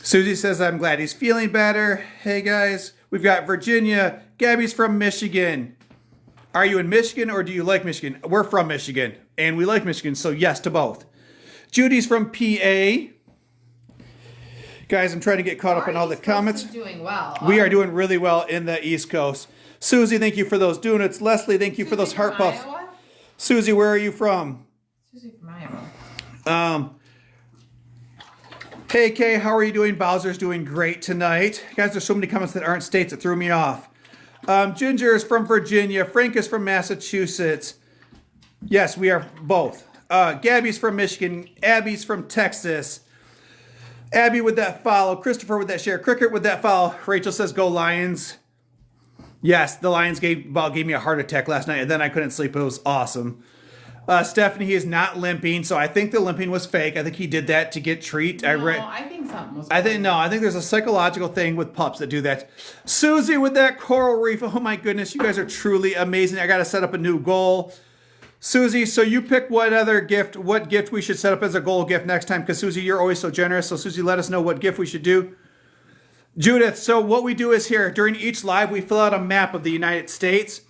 Susie says, I'm glad he's feeling better. Hey, guys. We've got Virginia. Gabby's from Michigan. Are you in Michigan or do you like Michigan? We're from Michigan, and we like Michigan, so yes to both. Judy's from PA. Guys, I'm trying to get caught up on all the comments. Doing well. We are doing really well in the East Coast. Susie, thank you for those donuts. Leslie, thank you for those heart puffs. Iowa? Susie, where are you from? Susie from Iowa. Hey, Kay, how are you doing? Bowser's doing great tonight. Guys, there's so many comments that aren't states that threw me off. Ginger is from Virginia. Frank is from Massachusetts. Yes, we are both. Gabby's from Michigan. Abby's from Texas. Abby with that follow. Christopher with that share. Cricket with that follow. Rachel says, go Lions. Yes, the Lions gave me a heart attack last night, and then I couldn't sleep. It was awesome. Stephanie, he is not limping, so I think the limping was fake. I think he did that to get treat. I think something was. I think there's a psychological thing with pups that do that. Susie with that coral reef. Oh my goodness, you guys are truly amazing. I got to set up a new goal. Susie, so you pick what gift we should set up as a goal gift next time, because Susie, you're always so generous. So Susie, let us know what gift we should do. Judith, so what we do is here, during each live, we fill out a map of the United States.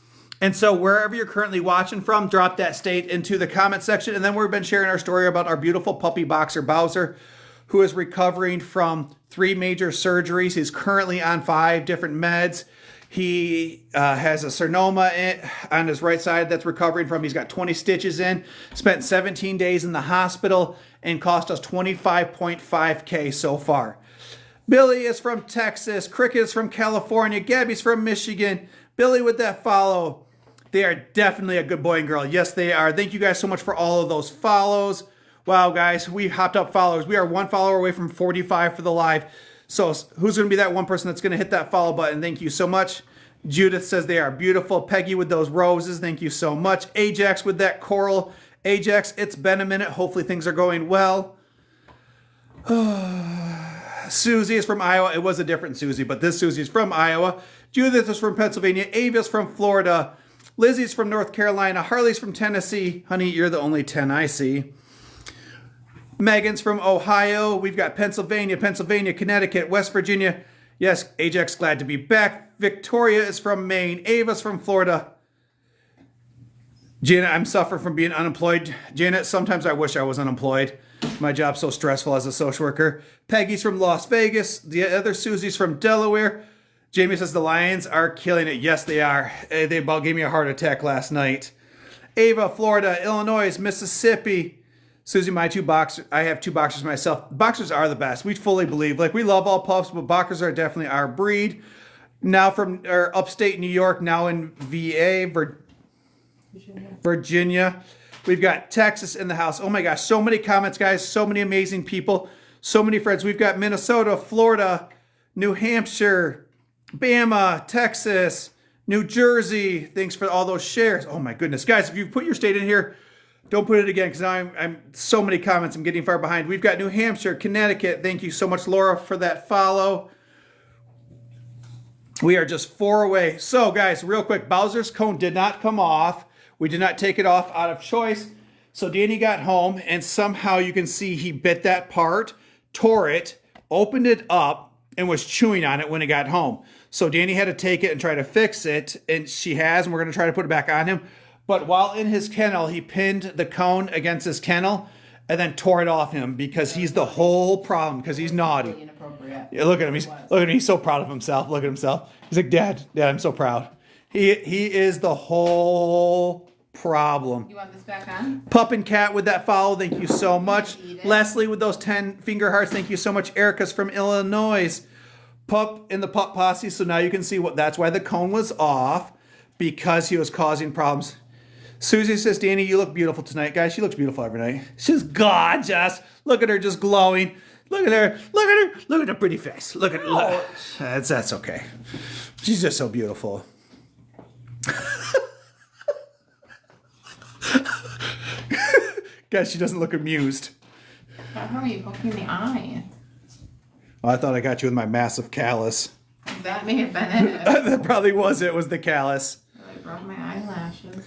And so wherever you're currently watching from, drop that state into the comment section. And then we've been sharing our story about our beautiful puppy boxer, Bowser, who is recovering from 3 major surgeries. He's currently on 5 different meds. He has a cernoma on his right side that's recovering from. He's got 20 stitches in, spent 17 days in the hospital, and cost us $25.5K so far. Billy is from Texas. Cricket is from California. Gabby's from Michigan. Billy with that follow. They are definitely a good boy and girl. Yes, they are. Thank you guys so much for all of those follows. Wow, guys, we hopped up followers. We are 1 follower away from 45 for the live. So who's going to be that one person that's going to hit that follow button? Thank you so much. Judith says they are beautiful. Peggy with those roses. Thank you so much. Ajax with that coral. Ajax, it's been a minute. Hopefully things are going well. Susie is from Iowa. It was a different Susie, but this Susie is from Iowa. Judith is from Pennsylvania. Ava's from Florida. Lizzie's from North Carolina. Harley's from Tennessee. Honey, you're the only 10 I see. Megan's from Ohio. We've got Pennsylvania, Connecticut, West Virginia. Yes, Ajax, glad to be back. Victoria is from Maine. Ava's from Florida. Janet, I'm suffering from being unemployed. Janet, sometimes I wish I was unemployed. My job's so stressful as a social worker. Peggy's from Las Vegas. The other Susie's from Delaware. Jamie says the Lions are killing it. Yes, they are. They about gave me a heart attack last night. Ava, Florida, Illinois, Mississippi. Susie, my 2 boxers. I have 2 boxers myself. Boxers are the best. We fully believe. Like, we love all pups, but boxers are definitely our breed. Now from upstate New York, now in VA, Virginia. We've got Texas in the house. Oh my gosh, so many comments, guys. So many amazing people. So many friends. We've got Minnesota, Florida, New Hampshire, Bama, Texas, New Jersey. Thanks for all those shares. Oh my goodness. Guys, if you put your state in here, don't put it again, because now I'm so many comments. I'm getting far behind. We've got New Hampshire, Connecticut. Thank you so much, Laura, for that follow. We are just 4 away. So, guys, real quick, Bowser's cone did not come off. We did not take it off out of choice. So Dani got home, and somehow you can see he bit that part, tore it, opened it up, and was chewing on it when he got home. So Dani had to take it and try to fix it, and she has, and we're going to try to put it back on him. But while in his kennel, he pinned the cone against his kennel and then tore it off him, because he's the whole problem, because he's naughty. Inappropriate. Yeah, look at him. Look at him. He's so proud of himself. Look at himself. He's like, Dad, I'm so proud. He is the whole problem. You want this back on? Pup and Cat with that follow. Thank you so much. Leslie with those 10 finger hearts. Thank you so much. Erica's from Illinois. Pup in the pup posse. So now you can see that's why the cone was off, because he was causing problems. Susie says, Dani, you look beautiful tonight. Guys, she looks beautiful every night. She's gorgeous. Look at her just glowing. Look at her. Look at her. Look at her pretty face. Look at her. That's okay. She's just so beautiful. Guys, she doesn't look amused. How are you poking the eye? Oh, I thought I got you with my massive callus. That may have been it. That probably was it. Was the callus. I broke my eyelash. rashes?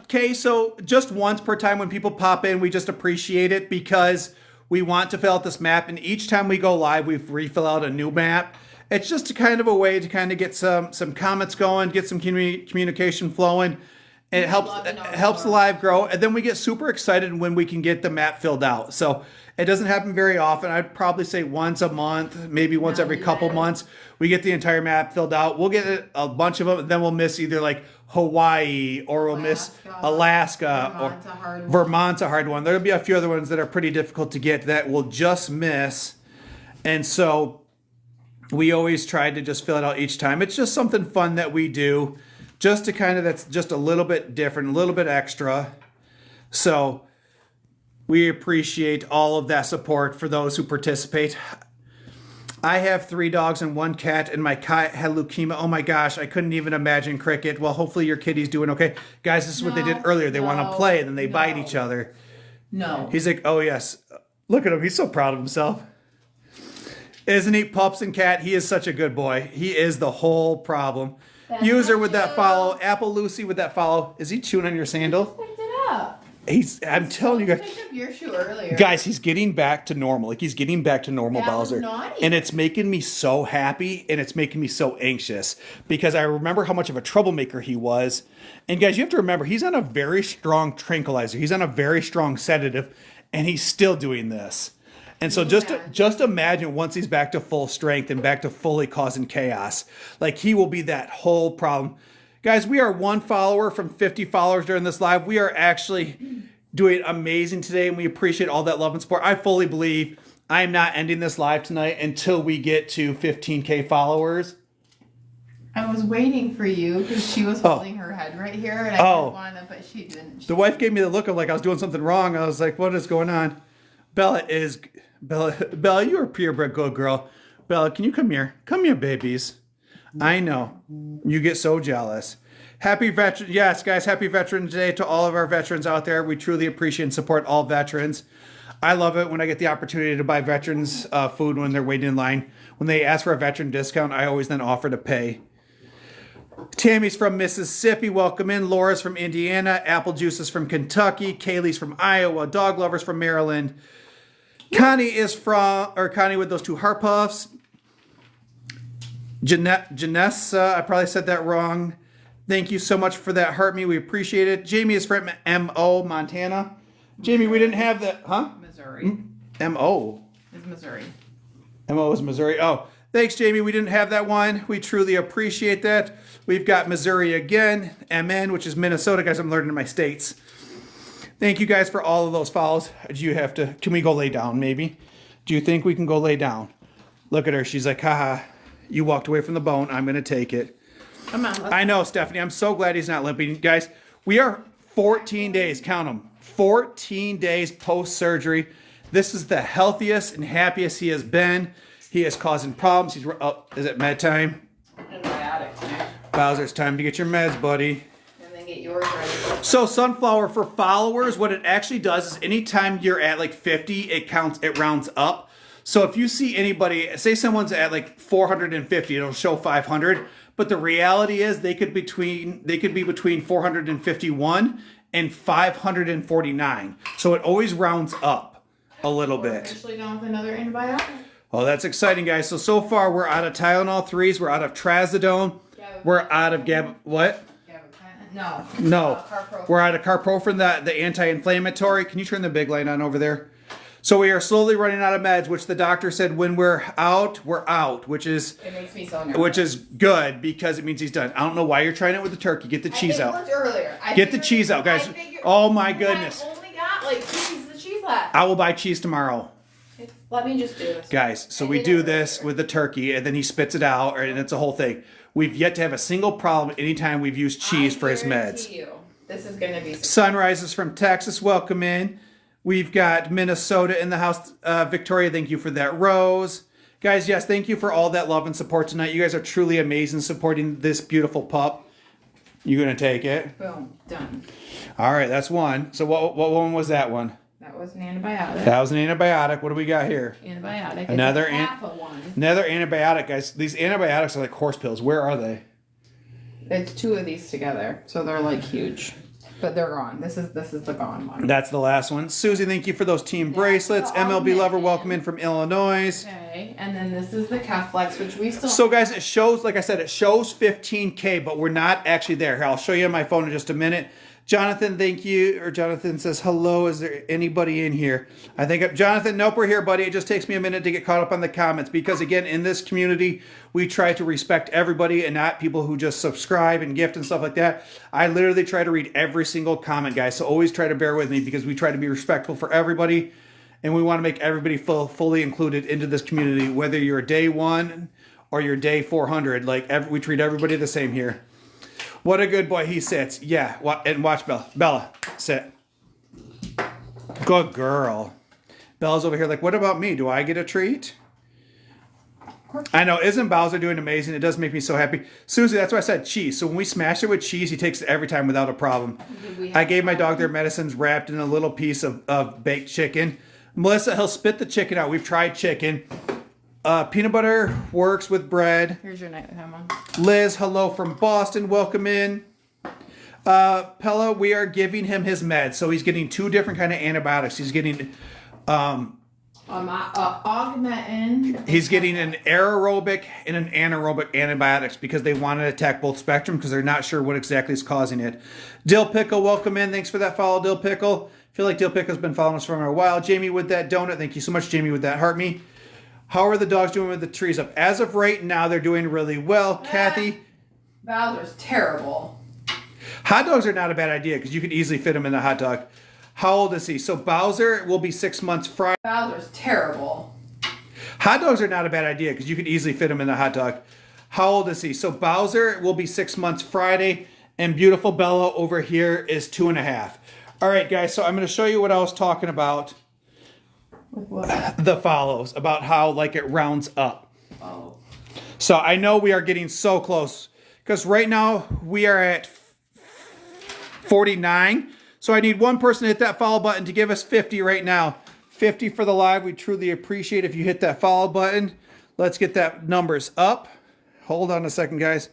Okay, so just once per time when people pop in, we just appreciate it because we want to fill out this map. And each time we go live, we refill out a new map. It's just a kind of a way to kind of get some comments going, get some communication flowing. It helps the live grow. And then we get super excited when we can get the map filled out. So it doesn't happen very often. I'd probably say once a month, maybe once every couple months, we get the entire map filled out. We'll get a bunch of them, and then we'll miss either like Hawaii or we'll miss Alaska or Vermont's a hard one. There'll be a few other ones that are pretty difficult to get that we'll just miss. And so we always try to just fill it out each time. It's just something fun that we do just to kind of, that's just a little bit different, a little bit extra. So we appreciate all of that support for those who participate. I have 3 dogs and 1 cat, and my cat had leukemia. Oh my gosh, I couldn't even imagine, Cricket. Well, hopefully your kitty's doing okay. Guys, this is what they did earlier. They want to play, and then they bite each other. No. He's like, oh yes. Look at him. He's so proud of himself. Isn't he, Pups and Cat? He is such a good boy. He is the whole problem. User with that follow. Apple Lucy with that follow. Is he chewing on your sandal? Picked it up. I'm telling you guys. Picked up your shoe earlier. Guys, he's getting back to normal. Like, he's getting back to normal, That was Bowser. naughty. And it's making me so happy, and it's making me so anxious because I remember how much of a troublemaker he was. And guys, you have to remember, he's on a very strong tranquilizer. He's on a very strong sedative, and he's still doing this. And so just imagine once he's back to full strength and back to fully causing chaos, like he will be that whole problem. Guys, we are 1 follower from 50 followers during this live. We are actually doing amazing today, and we appreciate all that love and support. I fully believe I am not ending this live tonight until we get to 15K followers. I was waiting for you because she was holding her head right here, and I didn't want to, but she didn't. The wife gave me the look of like I was doing something wrong. I was like, what is going on? Bella, you're a purebred good girl. Bella, can you come here? Come here, babies. I know. You get so jealous. Happy veteran. Yes, guys, happy Veterans Day to all of our veterans out there. We truly appreciate and support all veterans. I love it when I get the opportunity to buy veterans food when they're waiting in line. When they ask for a veteran discount, I always then offer to pay. Tammy's from Mississippi. Welcome in. Laura's from Indiana. Apple Juice is from Kentucky. Kaylee's from Iowa. Dog Lovers from Maryland. Connie with those 2 heart puffs. Janessa, I probably said that wrong. Thank you so much for that heart me. We appreciate it. Jamie is from M.O., Montana. Jamie, we didn't have that, huh? Missouri. M.O. It's Missouri. M.O. is Missouri. Oh, thanks, Jamie. We didn't have that one. We truly appreciate that. We've got Missouri again. M.N., which is Minnesota. Guys, I'm learning my states. Thank you guys for all of those follows. Can we go lay down maybe? Do you think we can go lay down? Look at her. She's like, haha, you walked away from the bone. I'm going to take it. Come on. I know, Stephanie. I'm so glad he's not limping. Guys, we are 14 days, count them, 14 days post-surgery. This is the healthiest and happiest he has been. He is causing problems. Is it med time? Antibiotics. Bowser, it's time to get your meds, buddy. Get yours ready. So Sunflower, for followers, what it actually does is anytime you're at like 50, it rounds up. So if you see anybody, say someone's at like 450, it'll show 500. But the reality is they could be between 451 and 549. So it always rounds up a little bit. Officially done with another antibiotic. Oh, that's exciting, guys. So far we're out of Tylenol 3s, we're out of Trazodone, we're out of what? No. We're out of carprofen, the anti-inflammatory. Can you turn the big light on over there? So we are slowly running out of meds, which the doctor said when we're out, which is it makes me so nervous. Which is good because it means he's done. I don't know why you're trying it with the turkey. Get the cheese out. Get the cheese out, guys. Oh my goodness. I only got like 2 pieces of cheese left. I will buy cheese tomorrow. Let me just do this. Guys, so we do this with the turkey and then he spits it out and it's a whole thing. We've yet to have a single problem anytime we've used cheese for his meds. This is going to be... Sunrise is from Texas. Welcome in. We've got Minnesota in the house. Victoria, thank you for that. Rose. Guys, yes, thank you for all that love and support tonight. You guys are truly amazing supporting this beautiful pup. You going to take it? Boom. Done. All right, that's one. So what one was that one? That was an antibiotic. That was an antibiotic. What do we got here? Antibiotic. Another half of one. Another antibiotic, guys. These antibiotics are like horse pills. Where are they? It's 2 of these together, so they're like huge. But they're gone. This is the gone one. That's the last one. Susie, thank you for those team bracelets. MLB Lover, welcome in from Illinois. Okay, and then this is the Calf Flex, which we still. So guys, it shows, like I said, it shows 15K, but we're not actually there. Here, I'll show you on my phone in just a minute. Jonathan, thank you. Or Jonathan says, hello, is there anybody in here? I think, Jonathan, nope, we're here, buddy. It just takes me a minute to get caught up on the comments because, again, in this community, we try to respect everybody and not people who just subscribe and gift and stuff like that. I literally try to read every single comment, guys, so always try to bear with me because we try to be respectful for everybody, and we want to make everybody fully included into this community, whether you're day 1 or you're day 400. Like, we treat everybody the same here. What a good boy. He sits. Yeah. And watch Bella. Bella, sit. Good girl. Bella's over here like, what about me? Do I get a treat? I know. Isn't Bowser doing amazing? It does make me so happy. Susie, that's why I said cheese. So when we smash it with cheese, he takes it every time without a problem. I gave my dog their medicines wrapped in a little piece of baked chicken. Melissa, he'll spit the chicken out. We've tried chicken. Peanut butter works with bread. Here's your nighttime one. Liz, hello from Boston. Welcome in. Pella, we are giving him his meds. So he's getting 2 different kind of antibiotics. He's getting Augmentin. he's getting an aerobic and an anaerobic antibiotics because they want to attack both spectrum because they're not sure what exactly is causing it. Dill Pickle, welcome in. Thanks for that follow, Dill Pickle. I feel like Dill Pickle's been following us for a while. Jamie with that donut. Thank you so much, Jamie, with that heart me. How are the dogs doing with the trees up? As of right now, they're doing really well. Kathy. Bowser's terrible. Hot dogs are not a bad idea because you could easily fit them in a hot dog. How old is he? So Bowser will be 6 months Friday. Bowser's terrible. Hot dogs are not a bad idea because you could easily fit them in a hot dog. How old is he? So Bowser will be 6 months Friday. And beautiful Bella over here is 2.5. All right, guys. So I'm going to show you what I was talking about. The follows about how like it rounds up. Oh. So I know we are getting so close because right now we are at 49. So I need one person to hit that follow button to give us 50 right now. 50 for the live. We truly appreciate if you hit that follow button. Let's get that numbers up. Hold on a second, guys.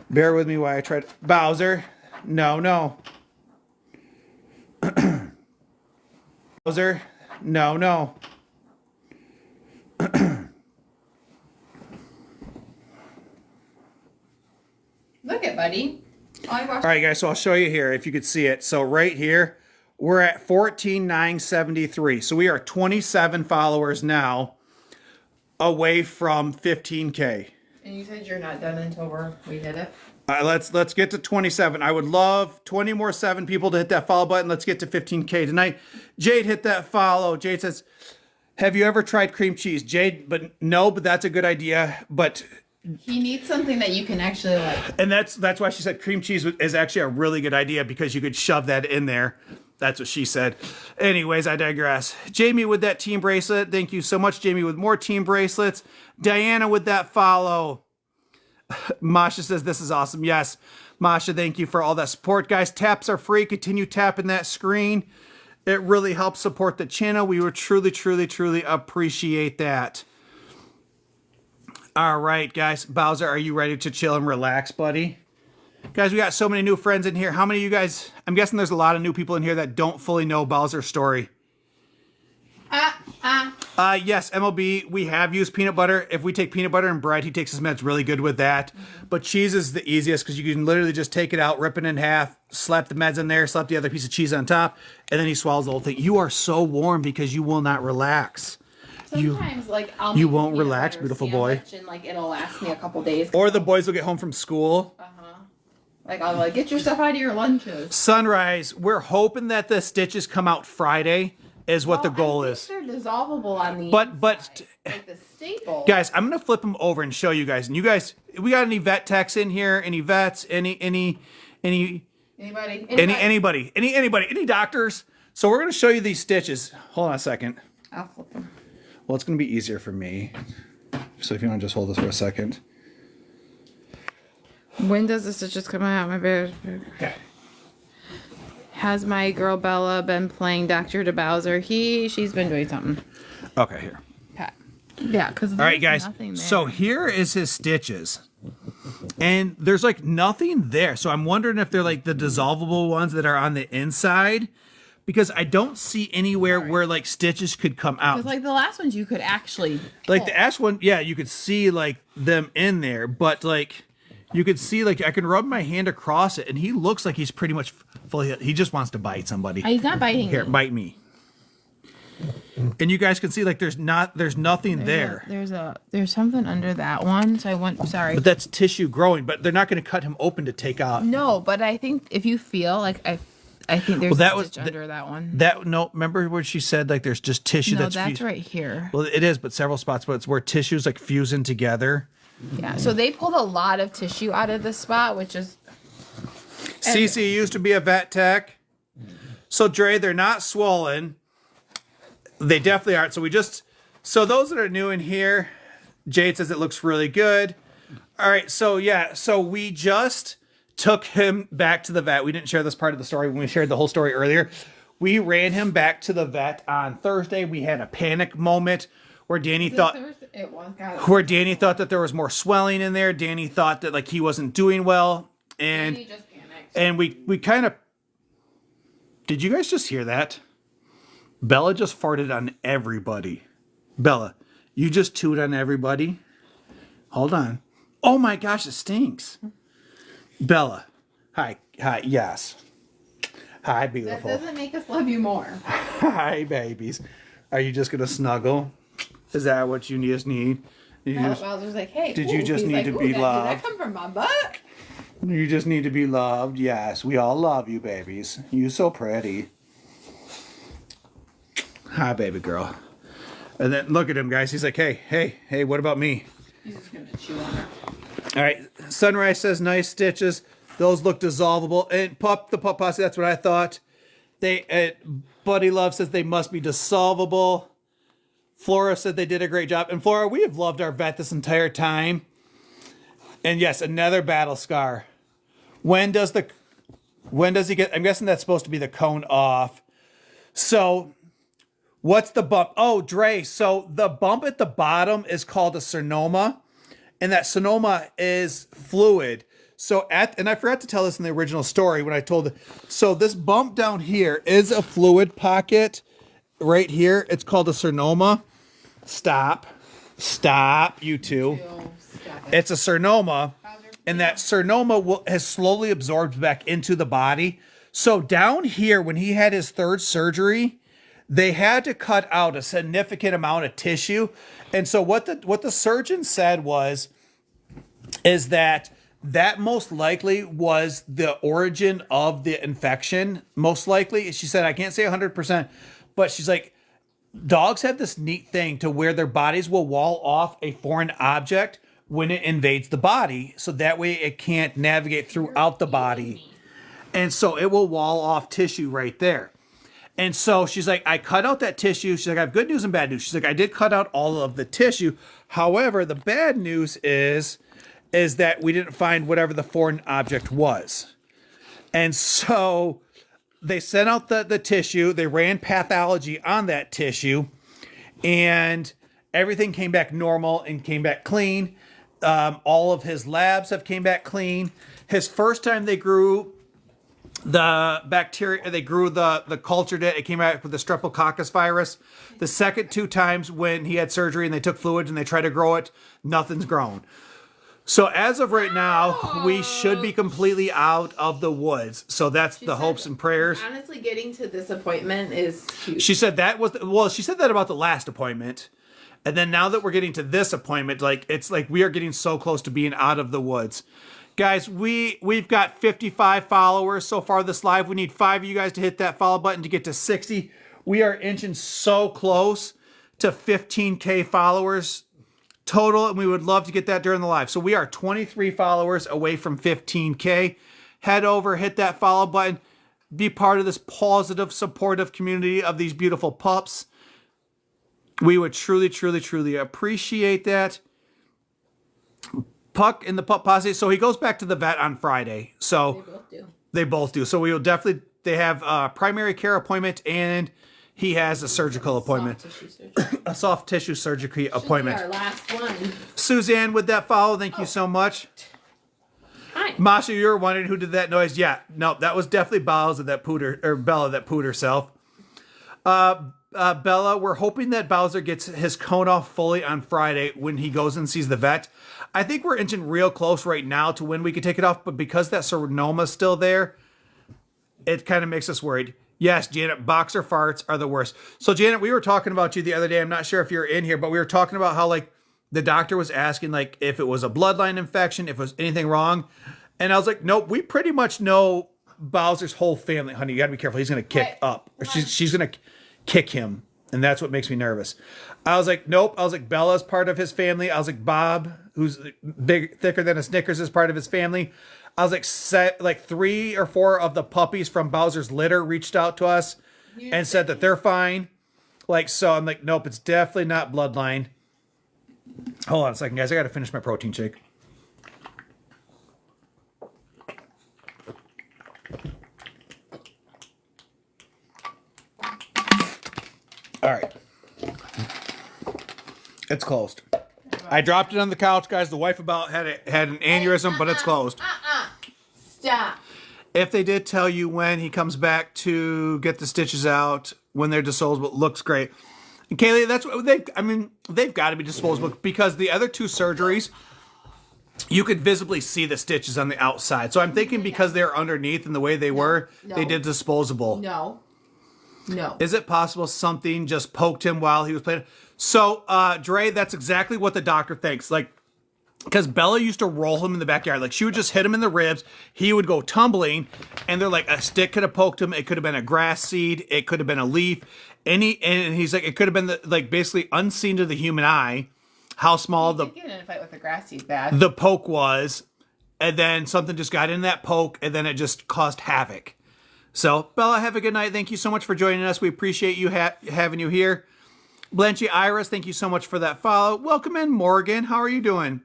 Bear with me while I try to... Bowser. No. Bowser. No. Look it, buddy. All right, guys, so I'll show you here if you could see it. So right here, we're at 14,973. So we are 27 followers now away from 15K. And you said you're not done until we hit it? Let's get to 27. I would love 20 more 7 people to hit that follow button. Let's get to 15K tonight. Jade hit that follow. Jade says, have you ever tried cream cheese? Jade, but that's a good idea. But he needs something that you can actually like. And that's why she said cream cheese is actually a really good idea because you could shove that in there. That's what she said. Anyways, I digress. Jamie with that team bracelet. Thank you so much, Jamie, with more team bracelets. Diana with that follow. Masha says, this is awesome. Yes, Masha, thank you for all that support. Guys, taps are free. Continue tapping that screen. It really helps support the channel. We would truly appreciate that. All right, guys. Bowser, are you ready to chill and relax, buddy? Guys, we got so many new friends in here. How many of you guys... I'm guessing there's a lot of new people in here that don't fully know Bowser's story. Yes, MLB, we have used peanut butter. If we take peanut butter and bread, he takes his meds really good with that. But cheese is the easiest because you can literally just take it out, rip it in half, slap the meds in there, slap the other piece of cheese on top, and then he swallows the whole thing. You are so warm because you will not relax. Sometimes, you won't relax, beautiful boy. And, it'll last me a couple days. Or the boys will get home from school. I'll get your stuff out of your lunches. Sunrise, we're hoping that the stitches come out Friday. Is what the goal is. They're dissolvable on the but like the staple. Guys, I'm gonna flip them over and show you guys. And you guys, we got any vet techs in here? Any vets? Anybody? Any doctors? So we're gonna show you these stitches. Hold on a second. I'll flip them. Well, it's gonna be easier for me. So if you want to just hold this for a second. When does the stitches come out? My bad. Okay. Has my girl Bella been playing Dr. DeBowser? She's been doing something. Okay, here. Okay. Yeah, because all right, guys. So here is his stitches. And there's like nothing there. So I'm wondering if they're like the dissolvable ones that are on the inside, because I don't see anywhere where like stitches could come out. Because like the last ones you could actually Like the Ash one, yeah, you could see like them in there, but like you could see like I can rub my hand across it and he looks like he's pretty much fully, he just wants to bite somebody. He's not biting Here, me. bite me. And you guys can see like there's nothing there. There's something under that one. So I went, sorry. But that's tissue growing, but they're not going to cut him open to take out. No, but I think if you feel like I think there's Well, a stitch under that one. No, remember what she said? Like there's just tissue No, that's that's right here. Well, it is, but several spots, but it's where tissues like fusing together. Yeah, so they pulled a lot of tissue out of this spot, which is... Cece used to be a vet tech. So Dre, they're not swollen. They definitely aren't. So those that are new in here, Jade says it looks really good. All right, so yeah, so we just took him back to the vet. We didn't share this part of the story when we shared the whole story earlier. We ran him back to the vet on Thursday. We had a panic moment where Dani thought that there was more swelling in there. Dani thought that like he wasn't doing well, and Dani just panicked. And we kind of. Did you guys just hear that? Bella just farted on everybody. Bella, you just chewed on everybody. Hold on. Oh my gosh, it stinks. Bella, hi, yes. Hi, beautiful. That doesn't make us love you more. Hi, babies. Are you just gonna snuggle? Is that what you just need? Bowser's like, hey. Did you just need to be loved? Did that come from my butt? You just need to be loved. Yes, we all love you, babies. You so pretty. Hi, baby girl. And then look at him, guys. He's like, hey, what about me? He's just gonna chew on her. All right. Sunrise says nice stitches. Those look dissolvable. And the pup posse, that's what I thought. Buddy Love says they must be dissolvable. Flora said they did a great job. And Flora, we have loved our vet this entire time. And yes, another battle scar. When does he get? I'm guessing that's supposed to be the cone off. So, what's the bump? Oh, Dre. So the bump at the bottom is called a cernoma, and that cernoma is fluid. So and I forgot to tell this in the original story when I told it. So this bump down here is a fluid pocket right here. It's called a cernoma. Stop, you two. It's a cernoma, and that cernoma has slowly absorbed back into the body. So down here, when he had his third surgery, they had to cut out a significant amount of tissue. And so what the surgeon said is that most likely was the origin of the infection. Most likely, she said, I can't say 100%, but she's like, dogs have this neat thing to where their bodies will wall off a foreign object when it invades the body, so that way it can't navigate throughout the body. And so it will wall off tissue right there. And so she's like, I cut out that tissue. She's like, I have good news and bad news. She's like, I did cut out all of the tissue. However, the bad news is that we didn't find whatever the foreign object was. And so they sent out the tissue. They ran pathology on that tissue, and everything came back normal and came back clean. All of his labs have came back clean. His first time they grew the bacteria, they grew the cultured it came out with the streptococcus virus. The second two times when he had surgery and they took fluids and they tried to grow it, nothing's grown. So as of right now, we should be completely out of the woods. So that's the hopes and prayers. Honestly, getting to this appointment is huge. She said she said that about the last appointment. And then now that we're getting to this appointment, it's like we are getting so close to being out of the woods. Guys, we've got 55 followers so far this live. We need 5 of you guys to hit that follow button to get to 60. We are inching so close to 15K followers total, and we would love to get that during the live. So we are 23 followers away from 15K. Head over, hit that follow button. Be part of this positive, supportive community of these beautiful pups. We would truly, truly, truly appreciate that. Puck in the pup posse. So he goes back to the vet on Friday. So they both do. So we will definitely, they have a primary care appointment and he has a surgical appointment. A soft tissue surgery appointment. Our last one. Suzanne with that follow. Thank you so much. Masha, you were wondering who did that noise? Yeah, no, that was definitely Bella that pooed herself. Bella, we're hoping that Bowser gets his cone off fully on Friday when he goes and sees the vet. I think we're inching real close right now to when we can take it off, but because that seronoma's still there, it kind of makes us worried. Yes, Janet, boxer farts are the worst. So, Janet, we were talking about you the other day. I'm not sure if you're in here, but we were talking about how, like, the doctor was asking, like, if it was a bloodline infection, if it was anything wrong. And I was like, nope, we pretty much know Bowser's whole family. Honey, you got to be careful. He's going to kick up. Or she's going to kick him. And that's what makes me nervous. I was like, nope. I was like, Bella's part of his family. I was like, Bob, who's thicker than a Snickers, is part of his family. I was like, 3 or 4 of the puppies from Bowser's litter reached out to us and said that they're fine. Like, so I'm like, nope, it's definitely not bloodline. Hold on a second, guys. I got to finish my protein shake. All right. It's closed. I dropped it on the couch, guys. The wife about had an aneurysm, but it's closed. Stop. If they did tell you when he comes back to get the stitches out, when they're disposable, it looks great. And Kaylee, that's what they've got to be disposable because the other 2 surgeries, you could visibly see the stitches on the outside. So I'm thinking because they're underneath and the way they were, they did disposable. No. Is it possible something just poked him while he was playing? So, Dre, that's exactly what the doctor thinks. Like, because Bella used to roll him in the backyard. Like, she would just hit him in the ribs. He would go tumbling, and they're like, a stick could have poked him. It could have been a grass seed. It could have been a leaf. And he's like, it could have been, basically unseen to the human eye how small Get in a fight with a grass seed bad. the poke was. And then something just got in that poke, and then it just caused havoc. So, Bella, have a good night. Thank you so much for joining us. We appreciate you having you here. Blanchy Iris, thank you so much for that follow. Welcome in, Morgan. How are you doing?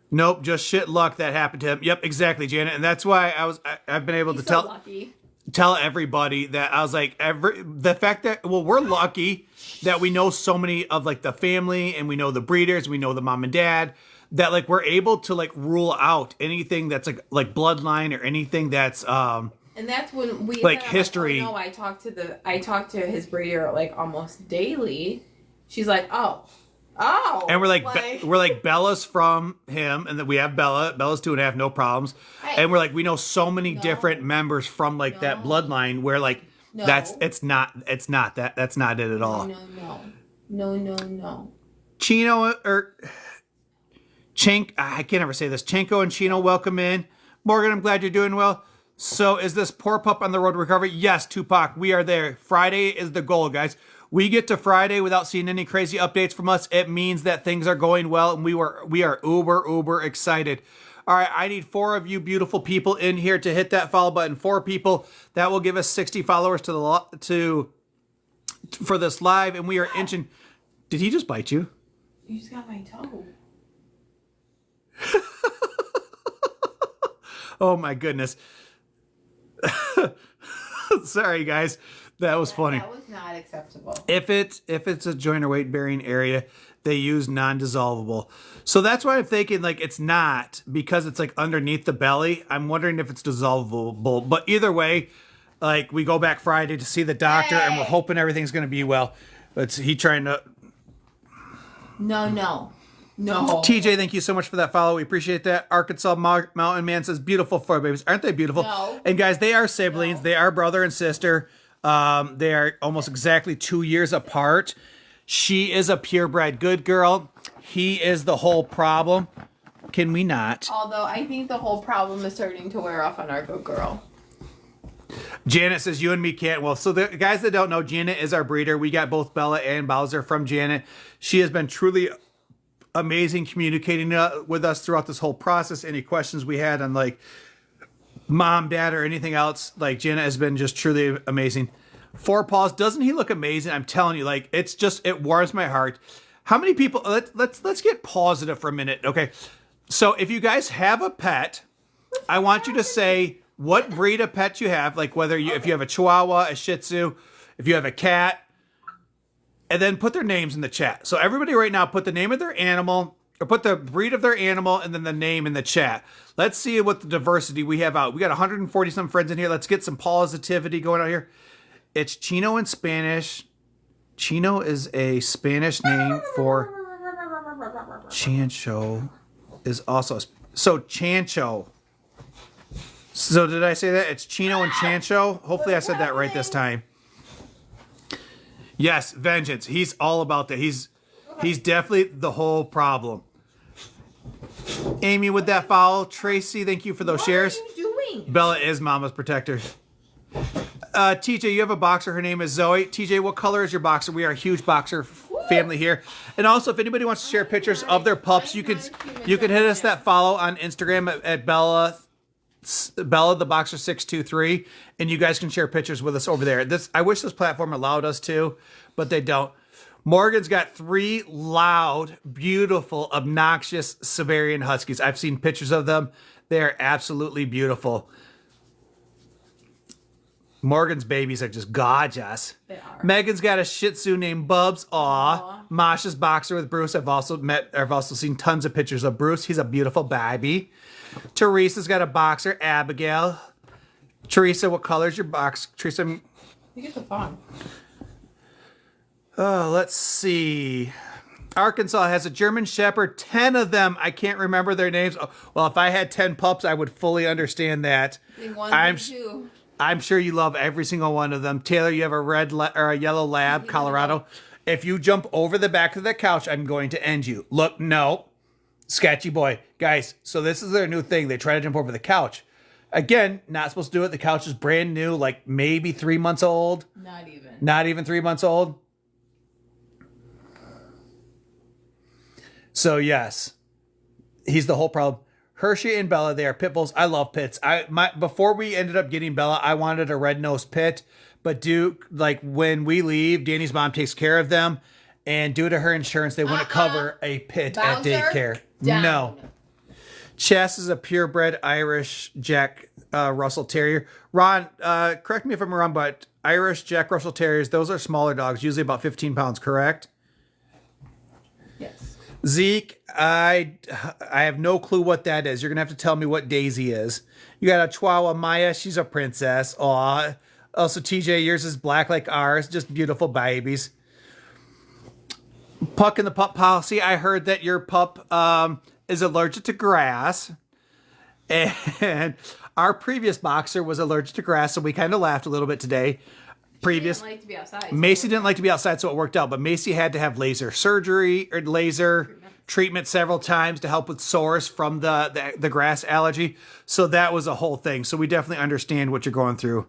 Nope, just shit luck that happened to him. Yep, exactly, Janet. And that's why I've been able to tell everybody that I was like, the fact that, we're lucky that we know so many of like the family and we know the breeders, we know the mom and dad, that like we're able to like rule out anything that's like bloodline or anything that's and that's when we like history. Like, oh, no, I talked to his breeder like almost daily. She's like, oh, and we're like Bella's from him, and that we have Bella's 2.5, no problems. Right. And we're like, we know so many different members from like that bloodline where like that's not it at all. No. Chino or Chink, I can't ever say this. Chenko and Chino, welcome in. Morgan, I'm glad you're doing well. So is this poor pup on the road to recovery? Yes, Tupac, we are there. Friday is the goal, guys. We get to Friday without seeing any crazy updates from us. It means that things are going well, and we are uber excited. All right, I need 4 of you beautiful people in here to hit that follow button. 4 people. That will give us 60 followers for this live, and we are inching. Did he just bite you? You just got my toe. Oh my goodness. Sorry guys. That was funny. That was not acceptable. If it's a joint or weight bearing area, they use non-dissolvable. So that's why I'm thinking like it's not, because it's like underneath the belly. I'm wondering if it's dissolvable. But either way, like we go back Friday to see the doctor and we're hoping everything's gonna be well. But he trying to No. TJ, thank you so much for that follow. We appreciate that. Arkansas Mountain Man says, beautiful fur babies. Aren't they beautiful? No. And guys, they are siblings. No. They are brother and sister. They are almost exactly 2 years apart. She is a purebred good girl. He is the whole problem. Can we not? Although I think the whole problem is starting to wear off on our good girl. Janet says, you and me can't. Well, so the guys that don't know, Janet is our breeder. We got both Bella and Bowser from Janet. She has been truly amazing communicating with us throughout this whole process. Any questions we had on like mom, dad, or anything else, like Janet has been just truly amazing. 4 paws, doesn't he look amazing? I'm telling you, like it warms my heart. How many people? Let's get positive for a minute, okay? So if you guys have a pet, I want you to say what breed of pet you have, like if you have a Chihuahua, a Shih Tzu, if you have a cat. And then put their names in the chat. So everybody right now, put the name of their animal or put the breed of their animal and then the name in the chat. Let's see what the diversity we have out. We got 140 some friends in here. Let's get some positivity going out here. It's Chino in Spanish. Chino is a Spanish name for Chancho. Is also so Chancho. So did I say that? It's Chino and Chancho. Hopefully I said that right this time. Yes, vengeance. He's all about that. He's definitely the whole problem. Amy with that follow. Tracy, thank you for those shares. What are you doing? Bella is Mama's protector. TJ, you have a boxer. Her name is Zoe. TJ, what color is your boxer? We are a huge boxer family here. And also, if anybody wants to share pictures of their pups, you can hit us that follow on Instagram at Bella the Boxer 623, and you guys can share pictures with us over there. I wish this platform allowed us to, but they don't. Morgan's got 3 loud, beautiful, obnoxious Siberian Huskies. I've seen pictures of them. They are absolutely beautiful. Morgan's babies are just gorgeous. They are. Megan's got a Shih Tzu named Bubs. Aw. Masha's boxer with Bruce. I've also seen tons of pictures of Bruce. He's a beautiful baby. Teresa's got a boxer, Abigail. Teresa, what color is your box? Teresa, You get the fun. oh, let's see. Arkansas has a German Shepherd, 10 of them. I can't remember their names. Oh, well, if I had 10 pups, I would fully understand that. I'm sure you love every single one of them. Taylor, you have a or a yellow lab, Colorado. If you jump over the back of the couch, I'm going to end you. Look, no. Sketchy boy. Guys, so this is their new thing. They try to jump over the couch. Again, not supposed to do it. The couch is brand new, like maybe 3 months old. Not even 3 months old. So yes, he's the whole problem. Hershey and Bella, they are pit bulls. I love pits. Before we ended up getting Bella, I wanted a red-nosed pit, but when we leave, Dani's mom takes care of them, and due to her insurance, they wouldn't cover a pit at daycare. Down. No. Chess is a purebred Irish Jack Russell Terrier. Ron, correct me if I'm wrong, but Irish Jack Russell Terriers, those are smaller dogs, usually about 15 pounds, correct? Yes. Zeke, I have no clue what that is. You're going to have to tell me what Daisy is. You got a Chihuahua Maya. She's a princess. Aw. Also, TJ, yours is black like ours. Just beautiful babies. Puck in the pup policy. I heard that your pup is allergic to grass. And our previous boxer was allergic to grass, so we kind of laughed a little bit today. Didn't like to be outside. Macy didn't like to be outside, so it worked out. But Macy had to have laser surgery or laser treatment several times to help with sores from the grass allergy. So that was a whole thing. So we definitely understand what you're going through.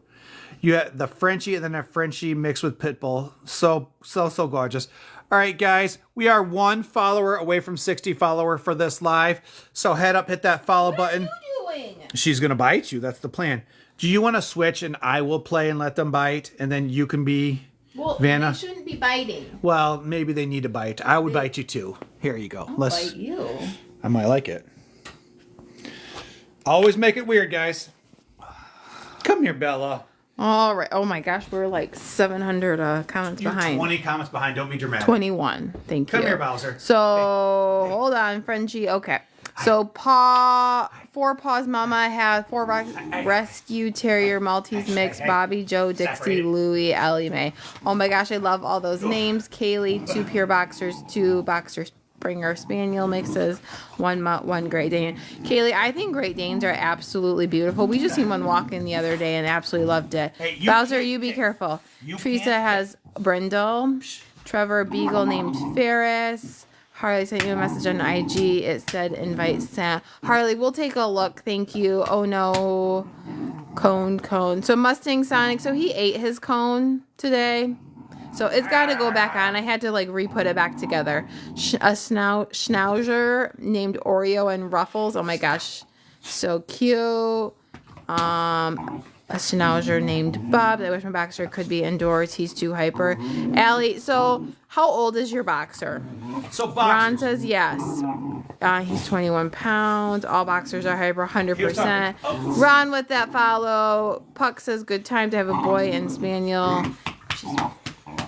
You had the Frenchie and then a Frenchie mixed with pit bull. So gorgeous. All right, guys, we are 1 follower away from 60 follower for this live. So head up, hit that follow button. What are you doing? She's going to bite you. That's the plan. Do you want to switch and I will play and let them bite and then you can be Vanna? They shouldn't be biting. Well, maybe they need to bite. I would bite you too. Here you go. Bite you. I might like it. Always make it weird, guys. Come here, Bella. All right. Oh my gosh, we're like 700 comments You're behind. 20 comments behind. Don't be dramatic. 21. Thank you. Come here, Bowser. So hold on, Frenchie. Okay. So Four Paws Mama has 4 Rescue Terrier Maltese mix. Bobby, Joe, Dixie, Louie, Ellie Mae. Oh my gosh, I love all those names. Kaylee, 2 pure boxers, 2 boxer Springer Spaniel mixes, 1 Great Dane. Kaylee, I think Great Danes are absolutely beautiful. We just seen one walk in the other day and absolutely loved it. Bowser, you be careful. Teresa has Brindle. Trevor, Beagle named Ferris. Harley sent you a message on IG. It said invite Sam. Harley, we'll take a look. Thank you. Oh no. Cone. So Mustang Sonic. So he ate his cone today. So it's got to go back on. I had to re-put it back together. A Schnauzer named Oreo and Ruffles. Oh my gosh. So cute. A Schnauzer named Bob. I wish my boxer could be indoors. He's too hyper. Allie, so how old is your boxer? So Ron says yes. He's 21 pounds. All boxers are hyper, 100%. Ron with that follow. Puck says good time to have a boy and spaniel.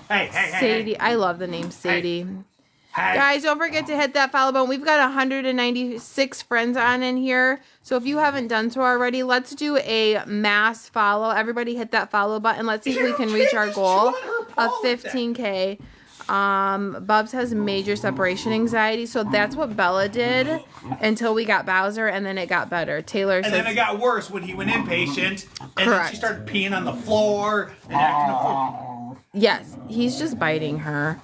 Hey. Sadie. I love the name Sadie. Hi. Guys, don't forget to hit that follow button. We've got 196 friends on in here. So if you haven't done so already, let's do a mass follow. Everybody hit that follow button. Let's see if we can reach our goal of 15K. Bubs has major separation anxiety, so that's what Bella did until we got Bowser, and then it got better. Taylor says, and then it got worse when he went inpatient, and then she started peeing on the floor and acting a fool. Yes, he's just biting her.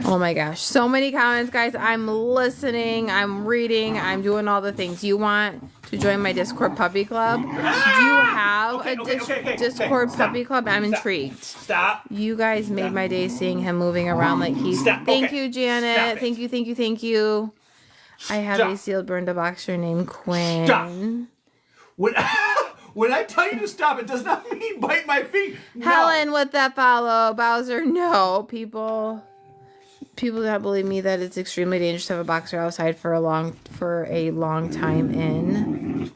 Oh my gosh. So many comments, guys. I'm listening. I'm reading. I'm doing all the things. You want to join my Discord puppy club? Do you have a Discord puppy club? I'm intrigued. Stop. You guys made my day seeing him moving around like he's... Thank you, Janet. Thank you, thank you, thank you. I have a sealed Brenda boxer named Quinn. Stop. When I tell you to stop, it does not mean bite my feet. No. Helen with that follow. Bowser, no. People do not believe me that it's extremely dangerous to have a boxer outside for a long time in.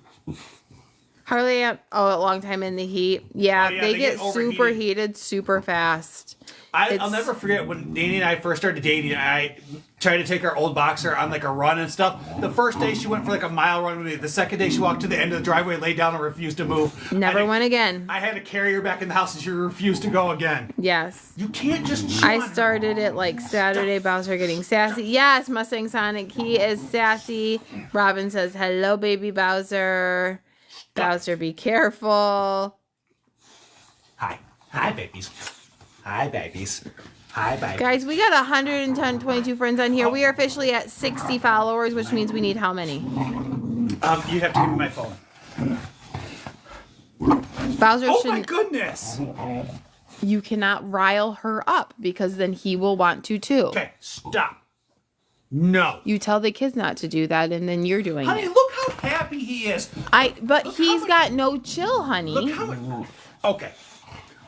Hardly a long time in the heat. Yeah, they get super heated super fast. I'll never forget when Dani and I first started dating. I tried to take our old boxer on like a run and stuff. The first day she went for like a mile run with me. The second day she walked to the end of the driveway, laid down, and refused to move. Never went again. I had to carry her back in the house, and she refused to go again. Yes. You can't just. I started it like Saturday. Bowser getting sassy. Yes, Mustang Sonic. He is sassy. Robin says, "Hello, baby Bowser. Bowser, be careful." Hi, babies. Hi, babies. Hi, babies. Guys, we got 122 friends on here. We are officially at 60 followers, which means we need how many? You have to give me my phone. Bowser oh my goodness! You cannot rile her up because then he will want to too. Okay, stop. No. You tell the kids not to do that, and then you're doing honey, it. Look how happy he is. But he's got no chill, honey. Look how much. Okay.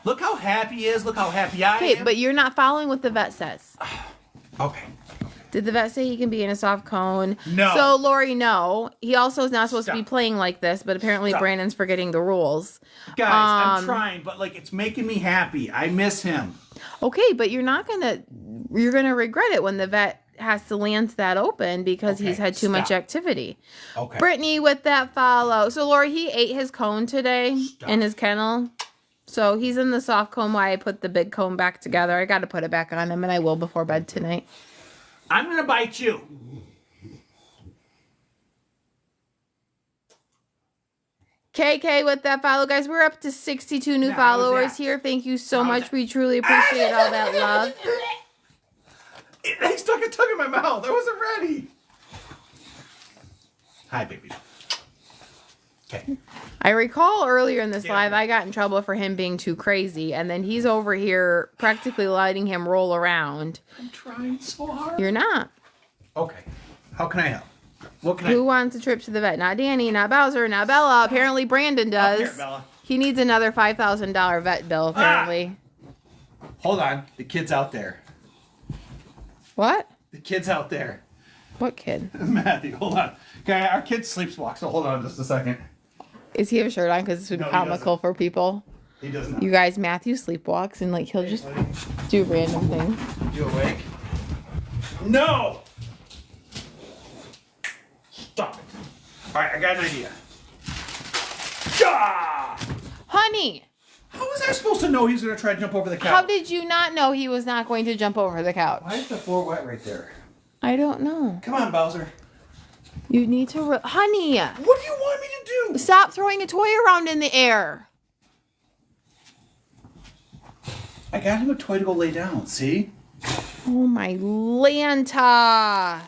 Look how happy he is. Look how happy I am. Okay, but you're not following what the vet says. Okay. Did the vet say he can be in a soft cone? No. So, Lori, no. He also is not supposed to be playing like this, but apparently Brandon's forgetting the rules. Guys, I'm trying, but like it's making me happy. I miss him. Okay, but you're gonna regret it when the vet has to lance that open because he's had too much activity. Okay. Brittany with that follow. So, Lori, he ate his cone today in his kennel. So he's in the soft cone while I put the big cone back together. I got to put it back on him, and I will before bed tonight. I'm going to bite you. KK with that follow. Guys, we're up to 62 new followers here. Thank you so much. We truly appreciate all that love. I stuck a tongue in my mouth. I wasn't ready. Hi, baby. Okay. I recall earlier in this live, I got in trouble for him being too crazy, and then he's over here practically letting him roll around. I'm trying so hard. You're not. Okay. How can I help? What can Who wants a trip to the vet? Not Dani, not Bowser, not Bella. Apparently Brandon does. Here, Bella. He needs another $5,000 vet bill, apparently. Hold on. The kid's out there. What? The kid's out there. What kid? Matthew, hold on. Okay, our kid sleepwalks, so hold on just a second. Is he have a shirt on? Because this would be comical for people. He does not. You guys, Matthew sleepwalks and like he'll just do random things. You awake? No! Stop it. Alright, I got an idea. Ah! Honey! How was I supposed to know he was going to try to jump over the couch? How did you not know he was not going to jump over the couch? Why is the floor wet right there? I don't know. Come on, Bowser. You need to... Honey! What do you want me to do? Stop throwing a toy around in the air. I got him a toy to go lay down, see? Oh my Lanta. I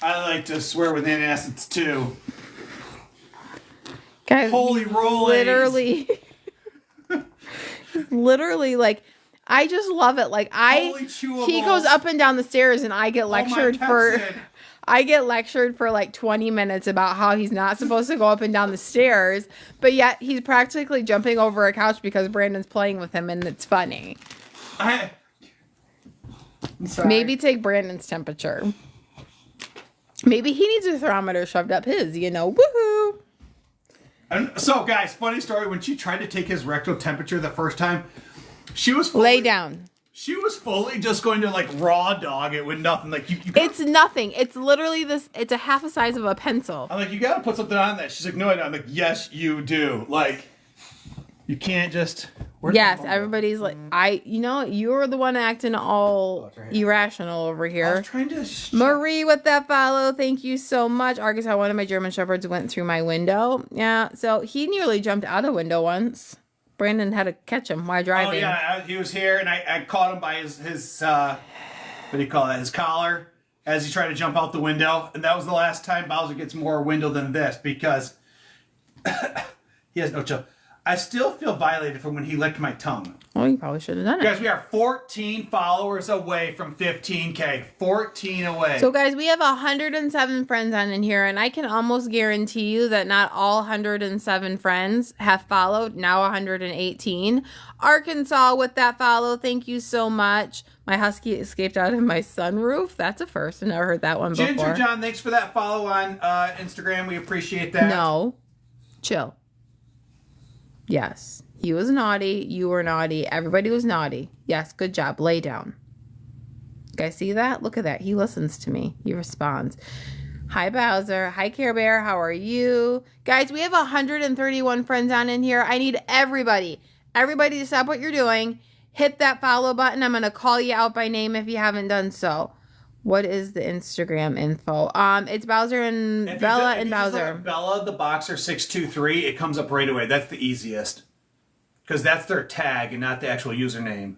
like to swear with antacids too. Guys, holy roly! Literally like... I just love it. Like he goes up and down the stairs and I get lectured for like 20 minutes about how he's not supposed to go up and down the stairs, but yet he's practically jumping over a couch because Brandon's playing with him and it's funny. I'm sorry. Maybe take Brandon's temperature. Maybe he needs a thermometer shoved up his, woohoo. And so guys, funny story, when she tried to take his rectal temperature the first time, she was lay down. She was fully just going to like raw dog it with nothing. Like you it's nothing. It's literally this. It's a half the size of a pencil. I'm like, you got to put something on that. She's like, no, I don't. I'm like, yes, you do. Like, you can't just. Yes, everybody's like, you're the one acting all irrational over here. I was trying to. Marie with that follow. Thank you so much. Arkansas, one of my German Shepherds went through my window. Yeah, so he nearly jumped out a window once. Brandon had to catch him while driving. Oh, yeah, he was here, and I caught him by his what do you call that, his collar, as he tried to jump out the window. And that was the last time Bowser gets more window than this, because he has no chill. I still feel violated from when he licked my tongue. Well, you probably should have done it. Guys, we are 14 followers away from 15K. 14 away. So, guys, we have 107 friends on in here, and I can almost guarantee you that not all 107 friends have followed. Now 118. Arkansas with that follow. Thank you so much. My husky escaped out of my sunroof. That's a first. I never heard that one before. Ginger John, thanks for that follow on Instagram. We appreciate that. No. Chill. Yes. He was naughty. You were naughty. Everybody was naughty. Yes. Good job. Lay down. You guys see that? Look at that. He listens to me. He responds. Hi, Bowser. Hi, Care Bear. How are you? Guys, we have 131 friends on in here. I need everybody to stop what you're doing. Hit that follow button. I'm going to call you out by name if you haven't done so. What is the Instagram info? It's Bowser and Bella and Bowser. Bella the Boxer 623. It comes up right away. That's the easiest, because that's their tag and not the actual username.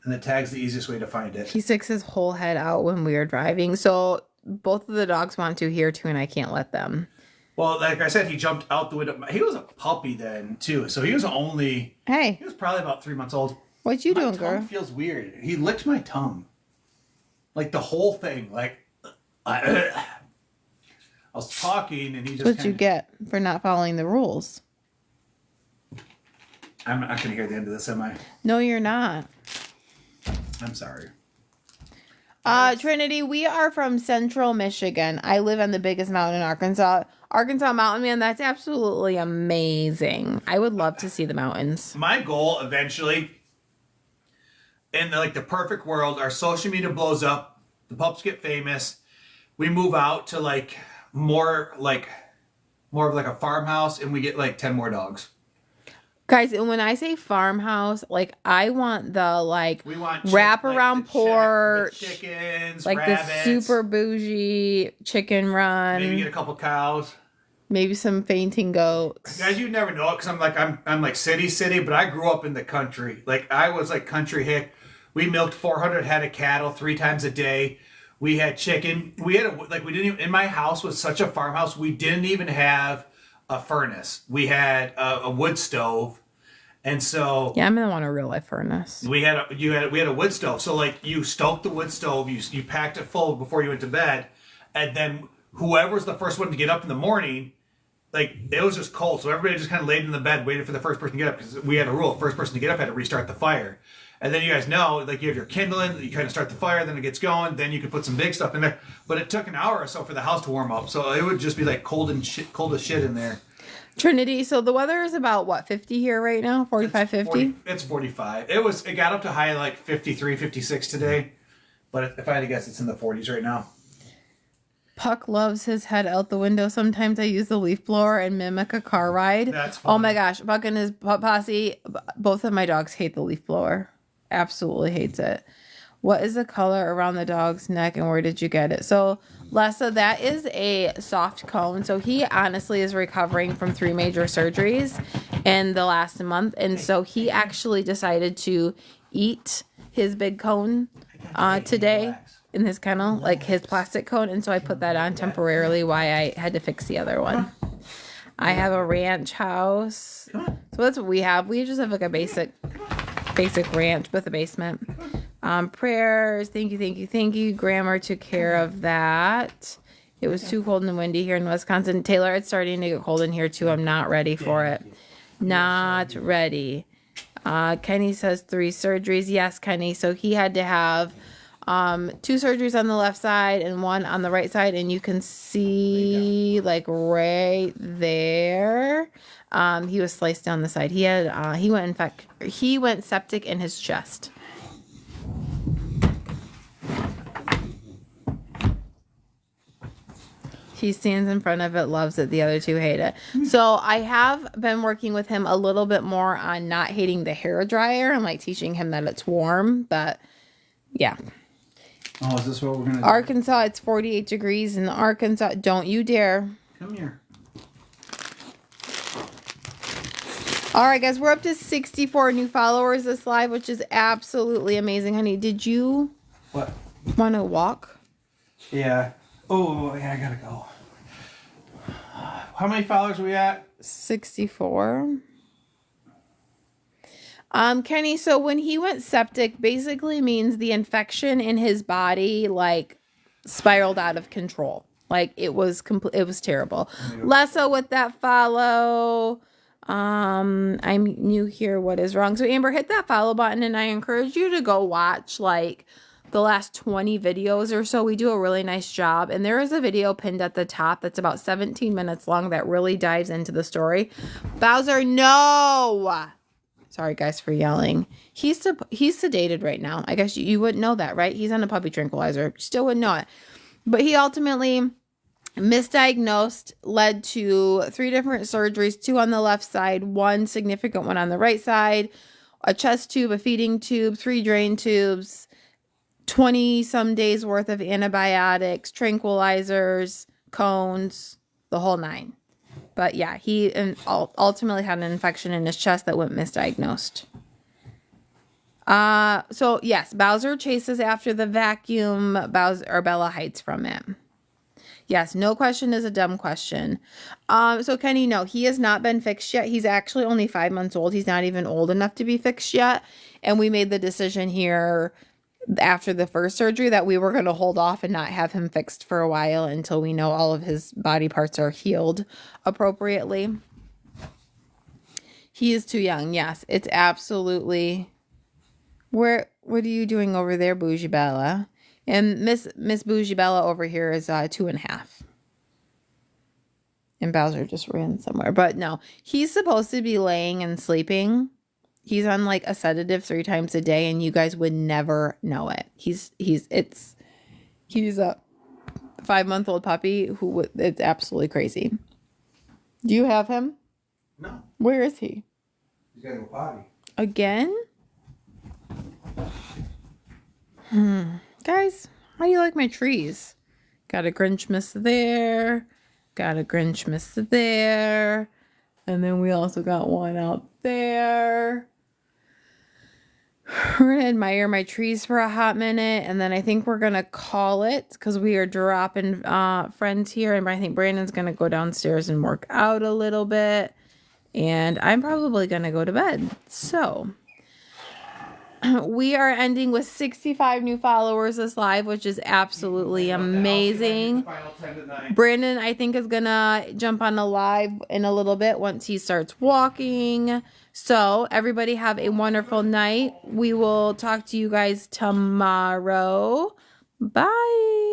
And the tag's the easiest way to find it. He sticks his whole head out when we are driving. So both of the dogs want to here too, and I can't let them. Well, like I said, he jumped out the window. He was a puppy then too, so he was only. Hey. He was probably about 3 months old. What you doing, girl? My tongue feels weird. He licked my tongue. Like the whole thing, like I was talking and he just. That's what you get for not following the rules. I'm not going to hear the end of this, am I? No, you're not. I'm sorry. Trinity, we are from Central Michigan. I live on the biggest mountain in Arkansas. Arkansas Mountain Man, that's absolutely amazing. I would love to see the mountains. My goal eventually, in the perfect world, our social media blows up, the pups get famous, we move out to more of a farmhouse, and we get 10 more dogs. Guys, and when I say farmhouse, I want the we want wraparound porch, chickens, rabbits, the super bougie chicken run. Maybe get a couple cows. Maybe some fainting goats. Guys, you never know it, because I'm city, but I grew up in the country. I was country hick. We milked 400 head of cattle 3 times a day. We had chicken. We had we didn't even, in my house was such a farmhouse. We didn't even have a furnace. We had a wood stove, and so yeah, I'm gonna want a real life furnace. We had a wood stove. So you stoked the wood stove. You packed it full before you went to bed, and then whoever's the first one to get up in the morning. It was just cold, so everybody just kind of laid in the bed, waited for the first person to get up, because we had a rule: first person to get up had to restart the fire. And then you guys know, you have your kindling, you kind of start the fire, then it gets going, then you can put some big stuff in there. But it took an hour or so for the house to warm up, so it would just be cold as shit in there. Trinity, so the weather is about 50 here right now? 45, 50? It's 45. It got up to high 53, 56 today, but if I had to guess, it's in the 40s right now. Puck loves his head out the window. Sometimes I use the leaf blower and mimic a car ride. That's funny. Oh my gosh. Puck and his posse, both of my dogs hate the leaf blower. Absolutely hates it. What is the color around the dog's neck and where did you get it? So, Lessa, that is a soft cone. So, he honestly is recovering from 3 major surgeries in the last month. And so, he actually decided to eat his big cone today. In his kennel, his plastic cone, and so I put that on temporarily while I had to fix the other one. I have a ranch house. So that's what we have. We just have a basic ranch with a basement. Prayers, thank you. Grammar took care of that. It was too cold and windy here in Wisconsin. Taylor, it's starting to get cold in here too. I'm not ready for it. Not ready. Kenny says 3 surgeries. Yes, Kenny. So he had to have 2 surgeries on the left side and 1 on the right side, and you can see right there. He was sliced down the side. He went septic in his chest. He stands in front of it, loves it. The other two hate it. So I have been working with him a little bit more on not hating the hair dryer and like teaching him that it's warm. But yeah. Oh, is this what we're gonna do? Arkansas, it's 48 degrees in Arkansas. Don't you dare. Come here. All right, guys, we're up to 64 new followers this live, which is absolutely amazing, honey. Did you want to walk? Yeah. Oh, yeah, I gotta go. How many followers are we at? 64. Kenny, so when he went septic, basically means the infection in his body, like, spiraled out of control. Like, it was terrible. Lesso with that follow. I'm new here. What is wrong? So, Amber, hit that follow button, and I encourage you to go watch, like, the last 20 videos or so. We do a really nice job. And there is a video pinned at the top that's about 17 minutes long that really dives into the story. Bowser, no! Sorry, guys, for yelling. He's sedated right now. I guess you wouldn't know that, right? He's on a puppy tranquilizer. Still wouldn't know it. But he ultimately misdiagnosed, led to 3 different surgeries, 2 on the left side, 1 significant one on the right side, a chest tube, a feeding tube, 3 drain tubes, 20 some days worth of antibiotics, tranquilizers, cones, the whole 9. But yeah, he ultimately had an infection in his chest that went misdiagnosed. So yes, Bowser chases after the vacuum. Bella hides from it. Yes, no question is a dumb question. So Kenny, no, he has not been fixed yet. He's actually only 5 months old. He's not even old enough to be fixed yet. And we made the decision here after the first surgery that we were going to hold off and not have him fixed for a while until we know all of his body parts are healed appropriately. He is too young. Yes, it's absolutely. What are you doing over there, Bougie Bella? And Miss Bougie Bella over here is 2.5. And Bowser just ran somewhere. But no, he's supposed to be laying and sleeping. He's on like a sedative 3 times a day, and you guys would never know it. He's a 5-month-old puppy it's absolutely crazy. Do you have him? No. Where is he? He's gotta go potty. Again? Guys, how do you like my trees? Got a Grinch-miss there. Got a Grinch-miss there. And then we also got one out there. We're going to admire my trees for a hot minute. And then I think we're going to call it because we are dropping friends here. And I think Brandon's going to go downstairs and work out a little bit. And I'm probably going to go to bed. So we are ending with 65 new followers this live, which is absolutely amazing. Brandon, I think, is going to jump on the live in a little bit once he starts walking. So everybody have a wonderful night. We will talk to you guys tomorrow. Bye.